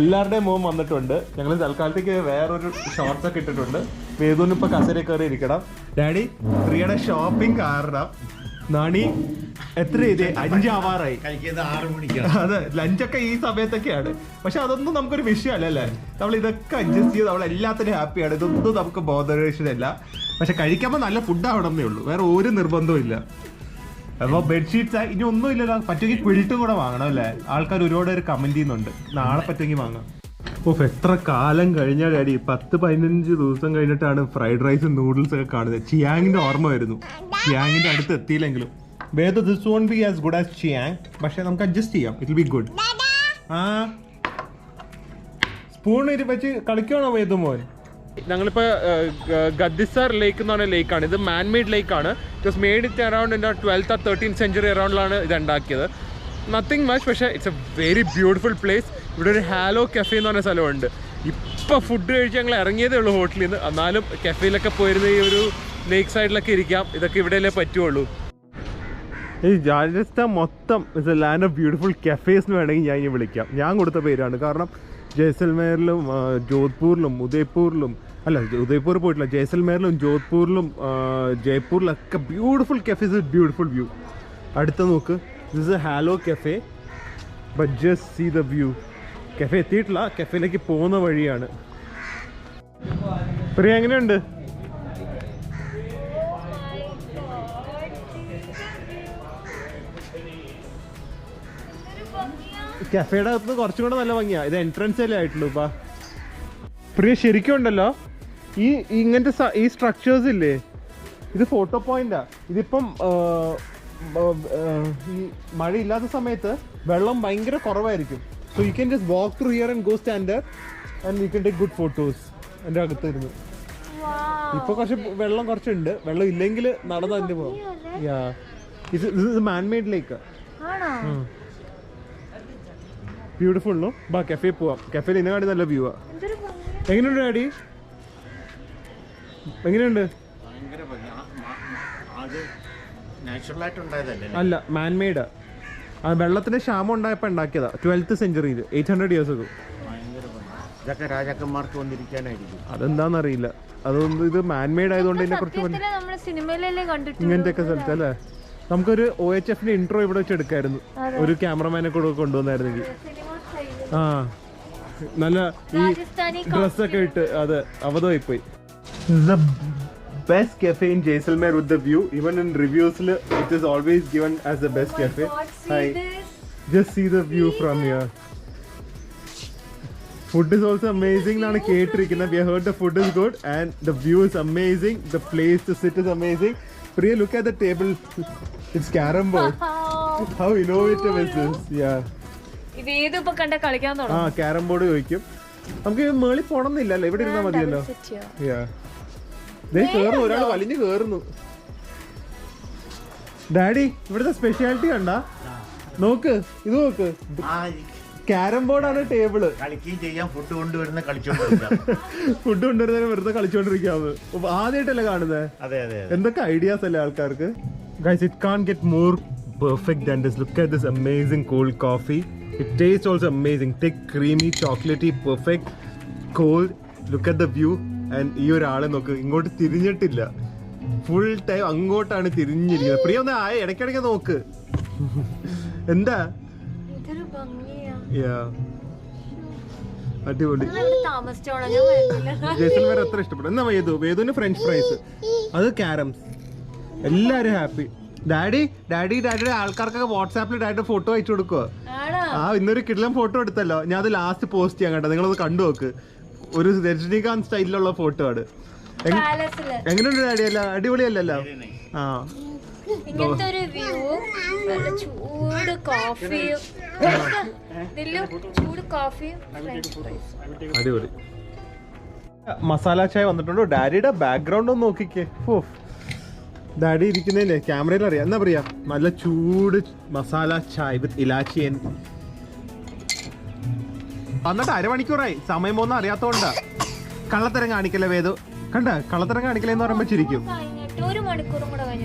എല്ലാവരുടെയും മോൻ വന്നിട്ടുണ്ട്. ഞങ്ങൾ തൽക്കാലത്തേക്ക് വേറൊരു ഷോർട്സ് ഒക്കെ ഇട്ടിട്ടുണ്ട്. വേദൂന് ഇപ്പം കസേര കയറി ഇരിക്കണം. ഡാഡി, പ്രിയയുടെ ഷോപ്പിംഗ് കാരണം നാണി എത്ര ചെയ്തേ 5 ആവാറായി. 6 മണിക്കാണ്. അതെ, ലഞ്ചൊക്കെ ഈ സമയത്തൊക്കെയാണ്. പക്ഷെ അതൊന്നും നമുക്കൊരു വിഷയമല്ല അല്ലേ? നമ്മൾ ഇതൊക്കെ അഡ്ജസ്റ്റ് ചെയ്ത് നമ്മൾ എല്ലാത്തിനും ഹാപ്പിയാണ്. ഇതൊന്നും നമുക്ക് ബോധറേഷൻ അല്ല. പക്ഷെ കഴിക്കുമ്പോൾ നല്ല ഫുഡ് ആവണമെന്നേ ഉള്ളൂ, വേറെ ഒരു നിർബന്ധവും ഇല്ല. അപ്പോൾ ബെഡ്ഷീറ്റ്സ് ഇനി ഒന്നും ഇല്ലല്ലോ. പറ്റുമെങ്കിൽ ക്വിൽറ്റും കൂടെ വാങ്ങണം അല്ലേ? ആൾക്കാർ ഒരുപാട് കമന്റ് ചെയ്യുന്നുണ്ട്. നാളെ പറ്റുമെങ്കിൽ വാങ്ങാം. ഓഫ്, എത്ര കാലം കഴിഞ്ഞാൽ ഡാഡി, 10-15 ദിവസം കഴിഞ്ഞിട്ടാണ് ഫ്രൈഡ് റൈസും നൂഡിൽസ് ഒക്കെ കാണുന്നത്. ചിയാങ്ങിന്റെ ഓർമ്മ വരുന്നു. ചിയാങ്ങിന്റെ അടുത്ത് എത്തിയില്ലെങ്കിലും Veda this won't be as good as Chiang. പക്ഷെ നമുക്ക് അഡ്ജസ്റ്റ് ചെയ്യാം. It will be good. ആ സ്പൂൺ വെച്ച് കളിക്കുകയാണോ വേദു മോൻ? ഞങ്ങളിപ്പോൾ ഗദ്ദിസർ ലേക്ക് എന്ന് പറഞ്ഞ ലേക്കാണ്. ഇത് മാൻമെയ്ഡ് ലേക്കാണ്. It was made it around in 12th or 13th century അറൗണ്ടിലാണ് ഇത് ഉണ്ടാക്കിയത്. Nothing much. പക്ഷേ it's a very beautiful place. ഇവിടെ ഒരു ഹാലോ കഫേ എന്ന് പറഞ്ഞ സ്ഥലമുണ്ട്. ഇപ്പം ഫുഡ് കഴിച്ച് ഞങ്ങൾ ഇറങ്ങിയതേ ഉള്ളൂ ഹോട്ടലിൽ നിന്ന്. എന്നാലും കഫേയിലൊക്കെ പോയിരുന്ന ഈ ഒരു ലേക്ക് സൈഡിലൊക്കെ ഇരിക്കാം. ഇതൊക്കെ ഇവിടെയല്ലേ പറ്റുള്ളൂ. ഈ രാജസ്ഥാൻ മൊത്തം it's A land of beautiful cafes എന്ന് വേണമെങ്കിൽ ഞാൻ ഇനി വിളിക്കാം. ഞാൻ കൊടുത്ത പേരാണ്. കാരണം ജയ്സൽമേറിലും ജോധ്പൂരിലും ഉദയ്പൂരിലും ഉദയ്പൂർ പോയിട്ടില്ല, ജയ്സൽമേറിലും ജോധ്പൂരിലും ജയ്പൂരിലൊക്കെ beautiful cafes with beautiful view. അടുത്ത നോക്ക്, this is a halo cafe, but just see the view. Cafe എത്തിയിട്ടില്ല, കഫേയിലേക്ക് പോകുന്ന വഴിയാണ്. പ്രിയ എങ്ങനെയുണ്ട്? കഫേയുടെ അകത്ത് കുറച്ചും കൂടെ നല്ല ഭംഗിയാ. ഇത് എൻട്രൻസ് അല്ലേ ആയിട്ടുള്ളൂ. ഇപ്പം പ്രിയ ശരിക്കും ഉണ്ടല്ലോ ഈ ഇങ്ങനത്തെ ഈ സ്ട്രക്ചേഴ്സ് ഇല്ലേ, ഇത് ഫോട്ടോ പോയിന്റാ. ഇതിപ്പം ഈ മഴയില്ലാത്ത സമയത്ത് വെള്ളം ഭയങ്കര കുറവായിരിക്കും. So you can just walk through here and go stand there and you can take good photos. എൻ്റെ അകത്ത് ഇരുന്ന് ഇപ്പൊ കുറച്ച് വെള്ളം കുറച്ചുണ്ട്. വെള്ളം ഇല്ലെങ്കിൽ നടന്ന് അതിൻ്റെ പോവാം. യാ, ഇത് man made lake. Beautiful no. ബാ കഫേ പോവാം. കഫേയിൽ ഇതിനെക്കാട്ടി നല്ല വ്യൂ ആ. എങ്ങനെയുണ്ട് ഡാഡി? എങ്ങനെയുണ്ട്? അല്ല, മാൻ മെയ്ഡാ. അത് വെള്ളത്തിന് ക്ഷാമം ഉണ്ടായപ്പോൾ ഉണ്ടാക്കിയതാ. 12th century, 800 years ago. ഇതൊക്കെ രാജാക്കന്മാർക്ക് വന്നിരിക്കാനായിരിക്കും. അതെന്താന്നറിയില്ല. അതൊന്നും ഇത് മാൻ മെയ്ഡ് ആയതുകൊണ്ട് ഇതിനെ കുറിച്ച് ഇങ്ങനത്തെ സ്ഥലത്ത് അല്ലേ. നമുക്കൊരു OHF ഇൻട്രോ ഇവിടെ വെച്ച് എടുക്കായിരുന്നു. ഒരു ക്യാമറമാനെ കൂടെ കൊണ്ടുവന്നായിരുന്നെങ്കിൽ. ആ, നല്ല ഈ ഡ്രസ്സൊക്കെ ഇട്ട് അത് അവധമായിപ്പോയി. Best cafe in Jaisalmer with the view. Even in reviews, it is always given as the best cafe. Hi. Just see the view from here. Food is also amazing. We have heard the food is good and the view is amazing. The place to sit is amazing. Priya, look at the table. It's carom board. How innovative is this? Yeah. Carom board ചോദിക്കും. നമുക്ക് മേളിൽ പോണമെന്നില്ലല്ലോ, ഇവിടെ ഇരുന്നാൽ മതിയല്ലോ. ഒരാൾ വലിഞ്ഞു കേറുന്നു. Daddy, ഇവിടുത്തെ speciality കണ്ടാ? നോക്ക്, ഇത് നോക്ക്. കാരം ബോർഡാണ് ടേബിള്. കളിക്കുകയും ചെയ്യാം, ഫുഡ് കൊണ്ടുവരുന്ന ഫുഡ് കൊണ്ടുവരുന്നതിന് വെറുതെ കളിച്ചോണ്ടിരിക്കാവ്. ആദ്യമായിട്ടല്ലേ കാണുന്നത്? അതെ അതെ. എന്തൊക്കെ ഐഡിയാസ് അല്ലേ ആൾക്കാർക്ക്. Guys, it can't get more perfect than this. Look at this amazing cold coffee. It tastes also amazing. Thick, creamy, chocolatey, perfect, cold. Look at the view. And ഈ ഒരാളെ നോക്ക്, ഇങ്ങോട്ട് തിരിഞ്ഞിട്ടില്ല. ഫുൾ ടൈം അങ്ങോട്ടാണ് തിരിഞ്ഞിരിക്കുന്നത്. പ്രിയ ഒന്ന് ഇടയ്ക്കിടയ്ക്ക് നോക്ക്. എന്താ അടിപൊളി. ജയ്സൽമേർ എത്ര ഇഷ്ടപ്പെട്ടു. എന്നാ വേദുവിന് ഫ്രഞ്ച് ഫ്രൈസ്, അത് കാരംസ്. എല്ലാരും ഹാപ്പി. ഡാഡിയുടെ ആൾക്കാർക്കൊക്കെ വാട്സാപ്പിൽ ഡാഡിയുടെ ഫോട്ടോ അയച്ചു കൊടുക്കുക. ഇന്നൊരു കിടിലൻ ഫോട്ടോ എടുത്തല്ലോ, ഞാൻ അത് ലാസ്റ്റ് പോസ്റ്റ് ചെയ്യാൻ കേട്ടോ. നിങ്ങളത് കണ്ടു നോക്ക്. ഒരു രജനീകാന്ത് സ്റ്റൈലിലുള്ള ഫോട്ടോ ആണ്. എങ്ങനെയുണ്ട് ഡാഡി? അല്ല അടിപൊളിയല്ലല്ലോ? ആ, അടിപൊളി. മസാല ചായ വന്നിട്ടുണ്ടോ? ഡാഡിയുടെ ബാക്ക്ഗ്രൗണ്ട് ഒന്ന് നോക്കിക്കേ. ഡാഡി ഇരിക്കുന്നതിന്റെ ക്യാമറയിൽ അറിയാം. എന്നാ പറയാ, നല്ല ചൂട് മസാല ചായ വിത്ത് ഇലാച്ചി. വന്നിട്ട് അരമണിക്കൂറായി. സമയം പോകുന്ന അറിയാത്തോണ്ടാ. കള്ളത്തരം കാണിക്കല്ലേ വേദു? കണ്ട, കള്ളത്തരം കാണിക്കലെന്ന് പറയുമ്പോ ചിരിക്കും.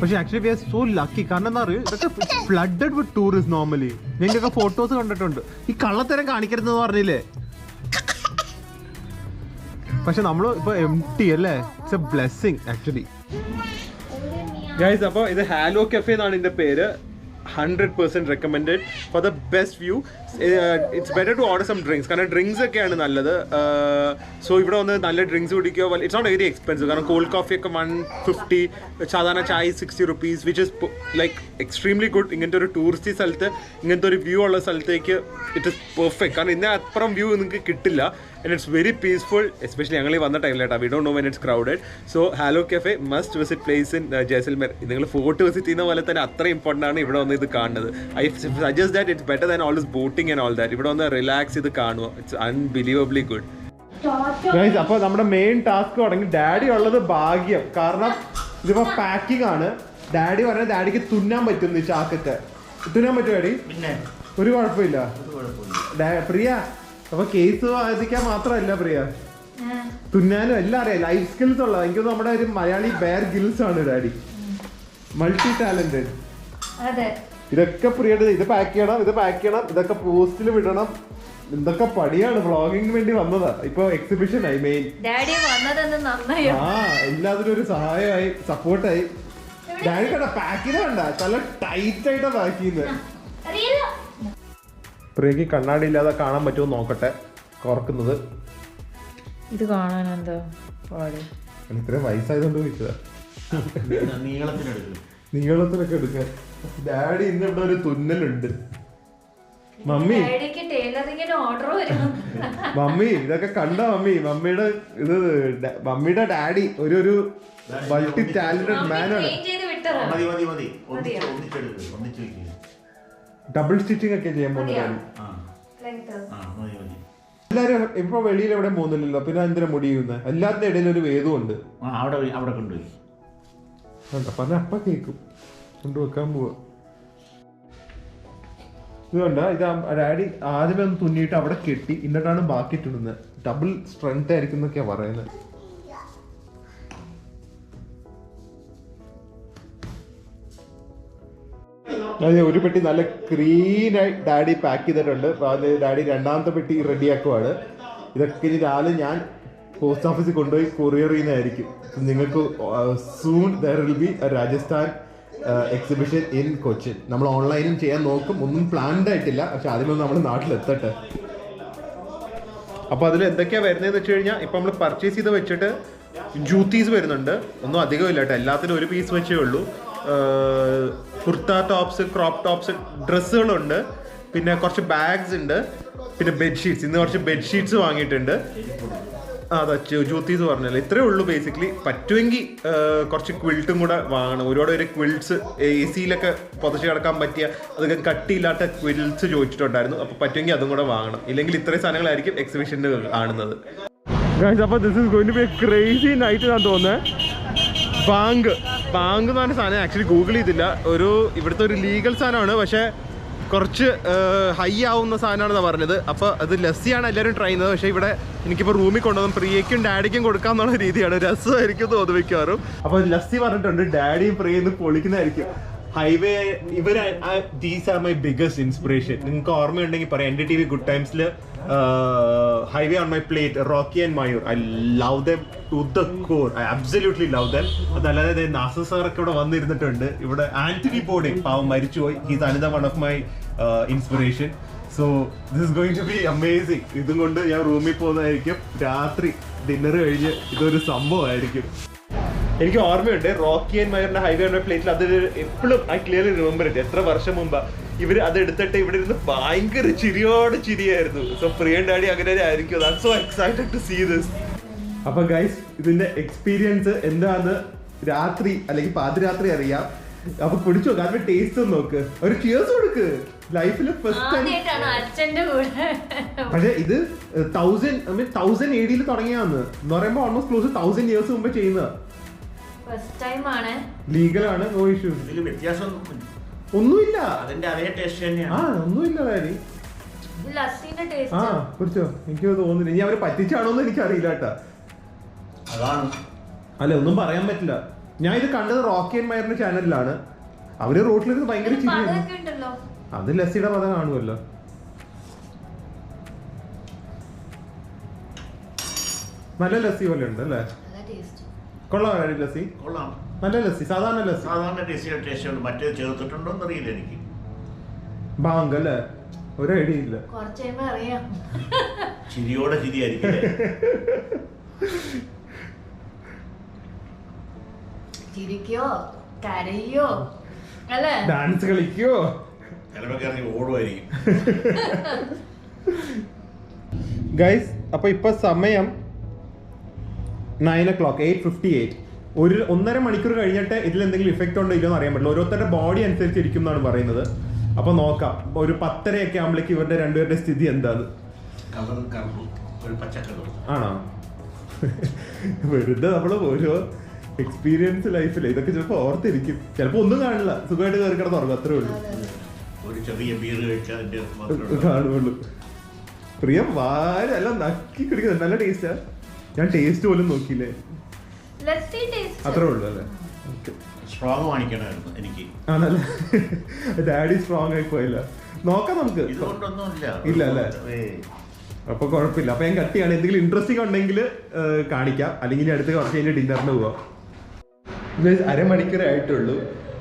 പക്ഷെ actually we are so lucky. കാരണം എന്താ പറയുക, ഇതൊക്കെ ഫ്ലഡഡ് വിത്ത് ടൂറിസ്റ്റ് നോർമലി. ഞങ്ങൾക്ക് ഫോട്ടോസ് കണ്ടിട്ടുണ്ട്. ഈ കള്ളത്തരം കാണിക്കരുതെന്ന് പറഞ്ഞില്ലേ? പക്ഷെ നമ്മള് ഇപ്പൊ എംപ്റ്റി അല്ലേ? It's A blessing actually. Guys, അപ്പോൾ ഇത് ഹാലോ കഫേ എന്നാണ് ഇതിന്റെ പേര്. 100% recommended for the best view. It's better to order some drinks. കാരണം ഡ്രിങ്ക്സ് ഒക്കെയാണ് നല്ലത്. സോ ഇവിടെ വന്ന് നല്ല ഡ്രിങ്ക്സ് കുടിക്കുക. It's not very expensive. കാരണം കോൾഡ് കോഫി ഒക്കെ 150, സാധാരണ ചായ 60 rupees, which is like extremely good. ഇങ്ങനത്തെ ഒരു ടൂറിസ്റ്റ് സ്ഥലത്ത്, ഇങ്ങനത്തെ ഒരു വ്യൂ ഉള്ള സ്ഥലത്തേക്ക് ഇറ്റ് ഇസ് പെർഫെക്റ്റ്. കാരണം ഇതിന് അപ്പുറം വ്യൂ നിങ്ങൾക്ക് കിട്ടില്ല. And it's very peaceful, especially ഞങ്ങൾ ഈ വന്ന ടൈമിലാട്ടാ. We don't know when it's crowded. So Halo Cafe must visit place in Jaisalmer. നിങ്ങൾ ഫോർട്ട് വിസിറ്റ് ചെയ്യുന്ന പോലെ തന്നെ അത്ര ഇമ്പോർട്ടൻ്റ് ആണ് ഇവിടെ വന്ന് ഇത് കാണുന്നത്. I suggest that it's better than all this boating and all that. ഇവിടെ വന്ന് റിലാക്സ് ചെയ്ത് കാണുക. It's unbelievably good. Guys, അപ്പോൾ നമ്മുടെ മെയിൻ ടാസ്ക് തുടങ്ങി. ഡാഡി ഉള്ളത് ഭാഗ്യം. കാരണം ഇതിപ്പോ പാക്കിംഗ് ആണ്. ഡാഡി പറഞ്ഞാൽ ഡാഡിക്ക് തുന്നാൻ പറ്റും. ഈ ചാക്കൊക്കെ തുന്നാൻ പറ്റും ഡാഡി? പിന്നെ ഒരു കുഴപ്പമില്ല. പ്രിയ, അപ്പൊ കേസ് വാദിക്കാൻ മാത്രമല്ല പ്രിയ, തുന്നാനും എല്ലാം അറിയാം. ലൈഫ് സ്കിൽസ് ഉള്ള എനിക്ക് നമ്മുടെ ഒരു മലയാളി ബെയർ ഗിൽസ് ആണ് ഡാഡി. Multi talented. അതെ. ഇതൊക്കെ പ്രിയയുടെ ഇത് പാക്ക് ചെയ്യണം, ഇത് പാക്ക് ചെയ്യണം, ഇതൊക്കെ പോസ്റ്റിൽ വിടണം. എന്തൊക്കെ പണിയാണ്. വ്ളോഗിങ്ങിന് വേണ്ടി വന്നതാ. ഇപ്പൊ എക്സിബിഷൻ ആയി മെയിൻ. ഡാഡി വന്നതെന്ന് നന്നായി. ആ എല്ലാത്തിനും ഒരു സഹായമായി, സപ്പോർട്ടായി. ഡാഡി കണ്ട പാക്ക് ചെയ്ത കണ്ട നല്ല ടൈറ്റ് ആയിട്ടാ പാക്ക് ചെയ്യുന്നത്. പ്രിയക്ക് കണ്ണാടി ഇല്ലാതെ കാണാൻ പറ്റുമോ നോക്കട്ടെ. കുറക്കുന്നത് ഇത് കാണാൻ എന്താ പാട്? ഇത്രയും വയസ്സായതുകൊണ്ട് ചോദിച്ചതാ. നീളത്തിനൊക്കെ എടുക്കാൻ. ഡാഡി ഇന്ന് ഇവിടെ ഒരു തുന്നലുണ്ട്. മമ്മി ഓർഡർ വരും. മമ്മി ഇതൊക്കെ കണ്ട മമ്മി. മമ്മിയുടെ ഡാഡി ഒരു മൾട്ടി ടാലന്റഡ് മാൻ ആണ്. ഡബിൾ സ്റ്റിച്ചിങ് ഒക്കെ ചെയ്യാൻ പോകുന്ന ഡാഡി. എല്ലാരും ഇപ്പൊ വെളിയിൽ എവിടെ പോകുന്നില്ലല്ലോ, പിന്നെ എന്തിനാ മുടി ചെയ്യുന്നത്? എല്ലാത്തിന്റെ ഇടയിൽ ഒരു വേദം ഉണ്ട്. അവിടെ കൊണ്ടുപോയി പറഞ്ഞ അപ്പ കേക്കും കൊണ്ടുവെക്കാൻ പോവാ. ഇതുകൊണ്ട് ഇത് ഡാഡി ആദ്യമേ ഒന്ന് തുന്നിയിട്ട് അവിടെ കെട്ടി എന്നിട്ടാണ് ബാക്കി ഇട്ടിടുന്നത്. ഡബിൾ സ്ട്രെങ്ത് ആയിരിക്കും എന്നൊക്കെയാ പറയുന്നത്. ഒരു പെട്ടി നല്ല ക്ലീനായി ഡാഡി പാക്ക് ചെയ്തിട്ടുണ്ട്. ഡാഡി രണ്ടാമത്തെ പെട്ടി റെഡിയാക്കുവാണ്. ഇതൊക്കെ ഇനി രാവിലെ ഞാൻ പോസ്റ്റ് ഓഫീസിൽ കൊണ്ടുപോയി കൊറിയർ ചെയ്യുന്നതായിരിക്കും. നിങ്ങൾക്ക് soon there will be Rajasthan exhibition in Cochin. നമ്മൾ ഓൺലൈനും ചെയ്യാൻ നോക്കും. ഒന്നും പ്ലാൻഡ് ആയിട്ടില്ല, പക്ഷെ ആദ്യമൊന്നും നമ്മൾ നാട്ടിലെത്തട്ടെ. അപ്പോൾ അതിൽ എന്തൊക്കെയാണ് വരുന്നതെന്ന് വെച്ച് കഴിഞ്ഞാൽ ഇപ്പം നമ്മൾ പർച്ചേസ് ചെയ്ത് വെച്ചിട്ട് ജൂത്തീസ് വരുന്നുണ്ട്. ഒന്നും അധികം ഇല്ല കേട്ടോ, എല്ലാത്തിനും ഒരു പീസ് വെച്ചേ ഉള്ളൂ. കുർത്ത ടോപ്സ്, ക്രോപ്പ് ടോപ്സ്, ഡ്രസ്സുകളുണ്ട്. പിന്നെ കുറച്ച് ബാഗ്സ് ഉണ്ട്. പിന്നെ ബെഡ്ഷീറ്റ്സ്, ഇന്ന് കുറച്ച് ബെഡ്ഷീറ്റ്സ് വാങ്ങിയിട്ടുണ്ട്. അതെ, ജൂത്തീസ് പറഞ്ഞല്ലോ. ഇത്രേ ഉള്ളൂ ബേസിക്കലി. പറ്റുമെങ്കിൽ കുറച്ച് ക്വിൽട്ടും കൂടെ വാങ്ങണം. ഒരുപാട് പേര് ക്വിൽറ്റ്സ് AC-യിലൊക്കെ പുതച്ച് കിടക്കാൻ പറ്റിയ അതൊക്കെ കട്ടിയില്ലാത്ത ക്വിൽറ്റ്സ് ചോദിച്ചിട്ടുണ്ടായിരുന്നു. അപ്പോൾ പറ്റുമെങ്കിൽ അതും കൂടെ വാങ്ങണം. ഇല്ലെങ്കിൽ ഇത്രയും സാധനങ്ങളായിരിക്കും എക്സിബിഷനിൽ കാണുന്നത്. അപ്പോൾ this is going to be a crazy night എന്നാണ് തോന്നുന്നത്. ബാങ്ക് എന്ന് പറഞ്ഞ സാധനം ആക്ച്വലി ഗൂഗിൾ ചെയ്തില്ല. ഇവിടുത്തെ ഒരു ലീഗൽ സാധനമാണ്, പക്ഷേ കുറച്ച് ഹൈ ആവുന്ന സാധനമാണെന്നാണ് പറഞ്ഞത്. അപ്പോൾ അത് ലസ്സിയാണ് എല്ലാവരും ട്രൈ ചെയ്യുന്നത്. പക്ഷേ ഇവിടെ എനിക്കിപ്പോൾ റൂമിൽ കൊണ്ടുവന്നു പ്രിയയ്ക്കും ഡാഡിക്കും കൊടുക്കാമെന്നുള്ള രീതിയാണ്. രസമായിരിക്കും തോന്നുന്നു മിക്കവാറും. അപ്പോൾ ലസ്സി പറഞ്ഞിട്ടുണ്ട് ഡാഡിയും പ്രിയന്ന് പൊളിക്കുന്നതായിരിക്കും. Highway these are my biggest inspiration. നിങ്ങൾക്ക് ഓർമ്മയുണ്ടെങ്കിൽ പറയാം, NDTV ഗുഡ് ടൈംസിൽ highway on my plate, Rocky and Mayur, I love them to the core. I absolutely love them. അതല്ലാതെ നാസർ സാറൊക്കെ ഇവിടെ വന്നിരുന്നിട്ടുണ്ട്. ഇവിടെ ആന്റണി ബോർഡിംഗ് പാവം മരിച്ചുപോയി. He's another one of my inspiration. So this is going to be amazing. ഇതും കൊണ്ട് ഞാൻ റൂമിൽ പോകുന്നതായിരിക്കും. രാത്രി ഡിന്നർ കഴിഞ്ഞ് ഇതൊരു സംഭവമായിരിക്കും. എനിക്ക് ഓർമ്മയുണ്ട് റോക്കി ആൻഡ് മയൂറിന്റെ ഹൈവേ ഓൺ മൈ പ്ലേറ്റിൽ അത് എപ്പോഴും ഐ ക്ലിയർലി റിമെമ്പർ ഇറ്റ്. എത്ര വർഷം മുമ്പാ ഇവർ അത് എടുത്തിട്ട് ഇവിടെ ഇരുന്ന് ഭയങ്കര ചിരിയായിരുന്നു. സോ പ്രിയ ഡാഡി അങ്ങനെ ആയിരിക്കും. I am so excited to see this. അപ്പൊ ഗൈസ് ഇതിന്റെ എക്സ്പീരിയൻസ് എന്താന്ന് രാത്രി അല്ലെങ്കിൽ പാതിരാത്രി അറിയാം. അപ്പൊ കുടിച്ചു നോക്ക്, അതിന്റെ ടേസ്റ്റ് ഒന്ന് നോക്ക്, ഒരു ചിയേഴ്സ് കൊടുക്ക്. ലൈഫിൽ ഫസ്റ്റ് പക്ഷെ ഇത് 1000 AD തുടങ്ങിയാന്ന് എന്ന് പറയുമ്പോൾ ഓൾമോസ്റ്റ് ക്ലോസ് 1000 years മുമ്പ് ചെയ്യുന്നത്. ലീഗലാണ്, നോ ഇഷ്യൂസ്. ഇതിൽ വ്യത്യാസം ഒന്നുമില്ല, അതിന്റെ അതേ ടേസ്റ്റ് തന്നെയാണ്. ഒന്നുമില്ല ഡാഡി. കുറിച്ചോ എനിക്ക് തോന്നുന്നില്ല. ഇനി അവര് പറ്റിച്ചാണോന്ന് എനിക്ക് അറിയില്ല കേട്ടാ. അതാണ് അല്ല, ഒന്നും പറയാൻ പറ്റില്ല. ഞാൻ ഇത് കണ്ടത് റോക്കി ആൻഡ് മയറിന്റെ ചാനലിലാണ്. അവര് റോട്ടിലിരുന്ന് ഭയങ്കര ചിരിയാണ്. അത് ലസ്സിയുടെ പദം കാണുമല്ലോ. നല്ല ലസ്സി പോലെ ഉണ്ട് അല്ലേ? കൊള്ളാം ലസ്സി, കൊള്ളാം. നല്ല ലസ്സി, സാധാരണ ലസ്സി. സാധാരണ ടേസ്റ്റ് ഉണ്ട്. മറ്റേ ചേർത്തിട്ടുണ്ടോ എന്നറിയില്ല എനിക്ക്. ബാങ്ക് അല്ലേ? ഒരു ഐഡിയ ഇല്ല. ചിരിയോടെ ചിരിയായിരിക്കും. ചിരിക്കോ കരയോ അല്ലേ, ഡാൻസ് കളിക്കോ, ചിലപ്പോൾ ഇറങ്ങി ഓടുമായിരിക്കും. ഗൈസ് അപ്പൊ ഇപ്പൊ സമയം 9 o'clock, 8:58. 1.5 മണിക്കൂർ കഴിഞ്ഞിട്ട് ഇതിൽ എന്തെങ്കിലും ഇഫക്റ്റ് ഉണ്ടോ ഇല്ലെന്ന് അറിയാൻ പറ്റില്ല. ഓരോരുത്തരുടെ ബോഡി അനുസരിച്ചിരിക്കും എന്നാണ് പറയുന്നത്. അപ്പൊ നോക്കാം, ഒരു 10:30 ആകുമ്പോഴേക്ക് ഇവരുടെ രണ്ടുപേരുടെ സ്ഥിതി എന്താണ്. ആണോ? വെറുതെ നമ്മള് ഓരോ എക്സ്പീരിയൻസ് ലൈഫിൽ ഇതൊക്കെ ചിലപ്പോ ഓർത്തിരിക്കും, ചിലപ്പോ ഒന്നും കാണില്ല, സുഖമായിട്ട് കയറി കിടന്ന് ഉറങ്ങും, അത്രേ ഉള്ളൂ. ഒരു ചെറിയ ബീർ കഴിച്ചാൽ കാണുള്ളൂ. പ്രിയം വാരെല്ലാം നക്കി കുടിക്കുന്നത്, നല്ല ടേസ്റ്റാ. ഞാൻ ടേസ്റ്റ് പോലും നോക്കിയില്ലേ. Let's see taste. അത്രേ ഉള്ളൂ അല്ലേ? സ്ട്രോങ് കാണിക്കണമായിരുന്നു എനിക്ക്. ആണല്ലേ? ഡാഡി സ്ട്രോങ് ആയി പോയില്ല. നോക്കാം നമുക്ക്. ഇതുകൊണ്ടൊന്നുമില്ല. ഇല്ല അല്ലേ? അപ്പൊ കുഴപ്പമില്ല. അപ്പൊ ഞാൻ കട്ടിയാണ്. എന്തെങ്കിലും ഇൻട്രസ്റ്റിംഗ് ഉണ്ടെങ്കിൽ കാണിക്കാം, അല്ലെങ്കിൽ അടുത്ത് കുറച്ച് കഴിഞ്ഞ് ഡിന്നറിന് പോവാം. അരമണിക്കൂറേ ആയിട്ടുള്ളൂ.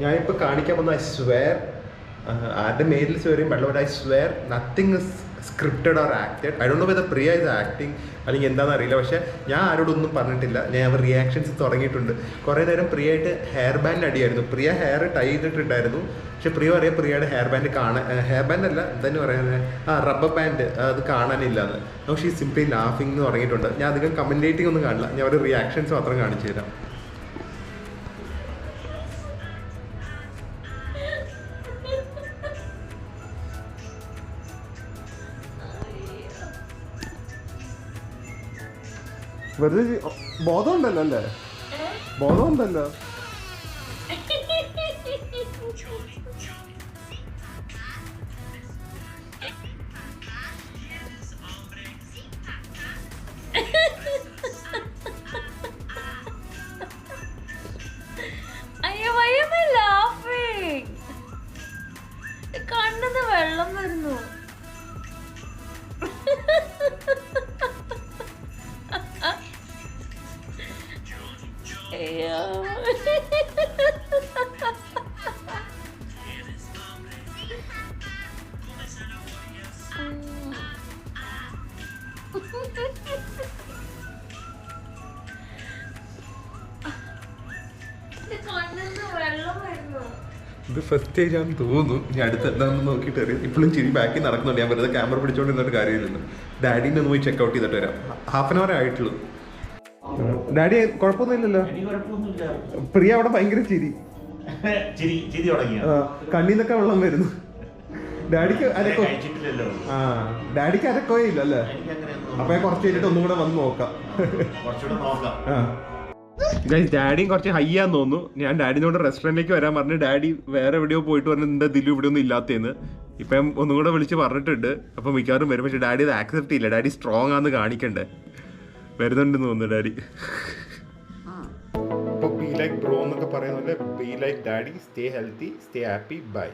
ഞാനിപ്പോ കാണിക്കാൻ വന്ന ഐ സ്വെയർ, ആരുടെ മേലിൽ സ്വെയറിയും വെള്ളം, I swear nothing is scripted or acted. I don't know whether Priya is acting അല്ലെങ്കിൽ എന്താണെന്ന് അറിയില്ല. പക്ഷേ ഞാൻ ആരോടൊന്നും പറഞ്ഞിട്ടില്ല. ഞാൻ അവർ റിയാക്ഷൻസ് തുടങ്ങിയിട്ടുണ്ട്. കുറേ നേരം പ്രിയയായിട്ട് ഹെയർ ബാൻഡ് അടിയായിരുന്നു. പ്രിയ ഹെയർ ടൈ ചെയ്തിട്ടുണ്ടായിരുന്നു. പക്ഷെ പ്രിയ പറയാം പ്രിയയുടെ ഹെയർ ബാൻഡ് ഹെയർ ബാൻഡ് അല്ല, എന്തെന്ന് പറയുന്നത്, റബ്ബർ ബാൻഡ് അത് കാണാനില്ല എന്ന്. നോ ഷീ സിംപ്ലി ലാഫിംഗ് എന്ന് തുടങ്ങിയിട്ടുണ്ട്. ഞാൻ അധികം കമൻറ്റേറ്റിംഗ് ഒന്നും കാണില്ല, ഞാൻ അവരുടെ റിയാക്ഷൻസ് മാത്രം കാണിച്ചു തരാം. വെറുതെ ബോധമുണ്ടല്ലോ അല്ലേ? ബോധമുണ്ടല്ലോ. അയ്യോ, why am I laughing? കണ്ണിന്ന് വെള്ളം വരുന്നു. അയ്യോ. ഇത് ഫസ്റ്റ് സ്റ്റേജ് ആണെന്ന് തോന്നുന്നു. ഞാൻ അടുത്ത് എന്താണെന്ന് നോക്കിയിട്ട് അറിയാം. ഇപ്പോഴും ചിരി ബാക്കി നടക്കുന്നുണ്ട്. ഞാൻ വെറുതെ ക്യാമറ പിടിച്ചോണ്ട് നിന്നിട്ട് കാര്യമില്ലല്ലോ. ഡാഡീനെ ഒന്ന് പോയി ചെക്കൗട്ട് ചെയ്തിട്ട് വരാം. ഹാഫ് ആൻ അവർ ആയിട്ടുള്ളൂ. ഡാഡി കുഴപ്പമൊന്നുമില്ലല്ലോ? പ്രിയ അവിടെ ഭയങ്കര ചിരി, കണ്ണീന്നൊക്കെ വെള്ളം വരുന്നു. ഡാഡിക്ക് അരക്കോ? ഡാഡിക്ക് അരക്കോയേ ഇല്ല അല്ലേ? അപ്പൊ ഞാൻ കുറച്ച് കഴിഞ്ഞിട്ട് ഒന്നും കൂടെ വന്ന് നോക്കാം. ഡാഡിയും കുറച്ച് ഹൈയാന്ന് തോന്നുന്നു. ഞാൻ ഡാഡിനോട് റെസ്റ്റോറൻറ്റിലേക്ക് വരാൻ പറഞ്ഞു. ഡാഡി വേറെ എവിടെയോ പോയിട്ട് പറഞ്ഞു എന്താ ദിലു ഇവിടെ ഒന്നും ഇല്ലാത്തതെന്ന്. ഇപ്പം ഒന്നും കൂടെ വിളിച്ച് പറഞ്ഞിട്ടുണ്ട്. അപ്പം മിക്കവാറും വരും. പക്ഷെ ഡാഡി അത് ആക്സെപ്റ്റ് ചെയ്യില്ല. ഡാഡി സ്ട്രോങ് ആണെന്ന് കാണിക്കണ്ടേ. വരുന്നുണ്ടെന്ന് തോന്നുന്നു ഡാഡി. അപ്പോൾ ബി ലൈക്ക് ബ്രോ എന്നൊക്കെ പറയുന്നത് പോലെ be like daddy, stay healthy, stay happy, by.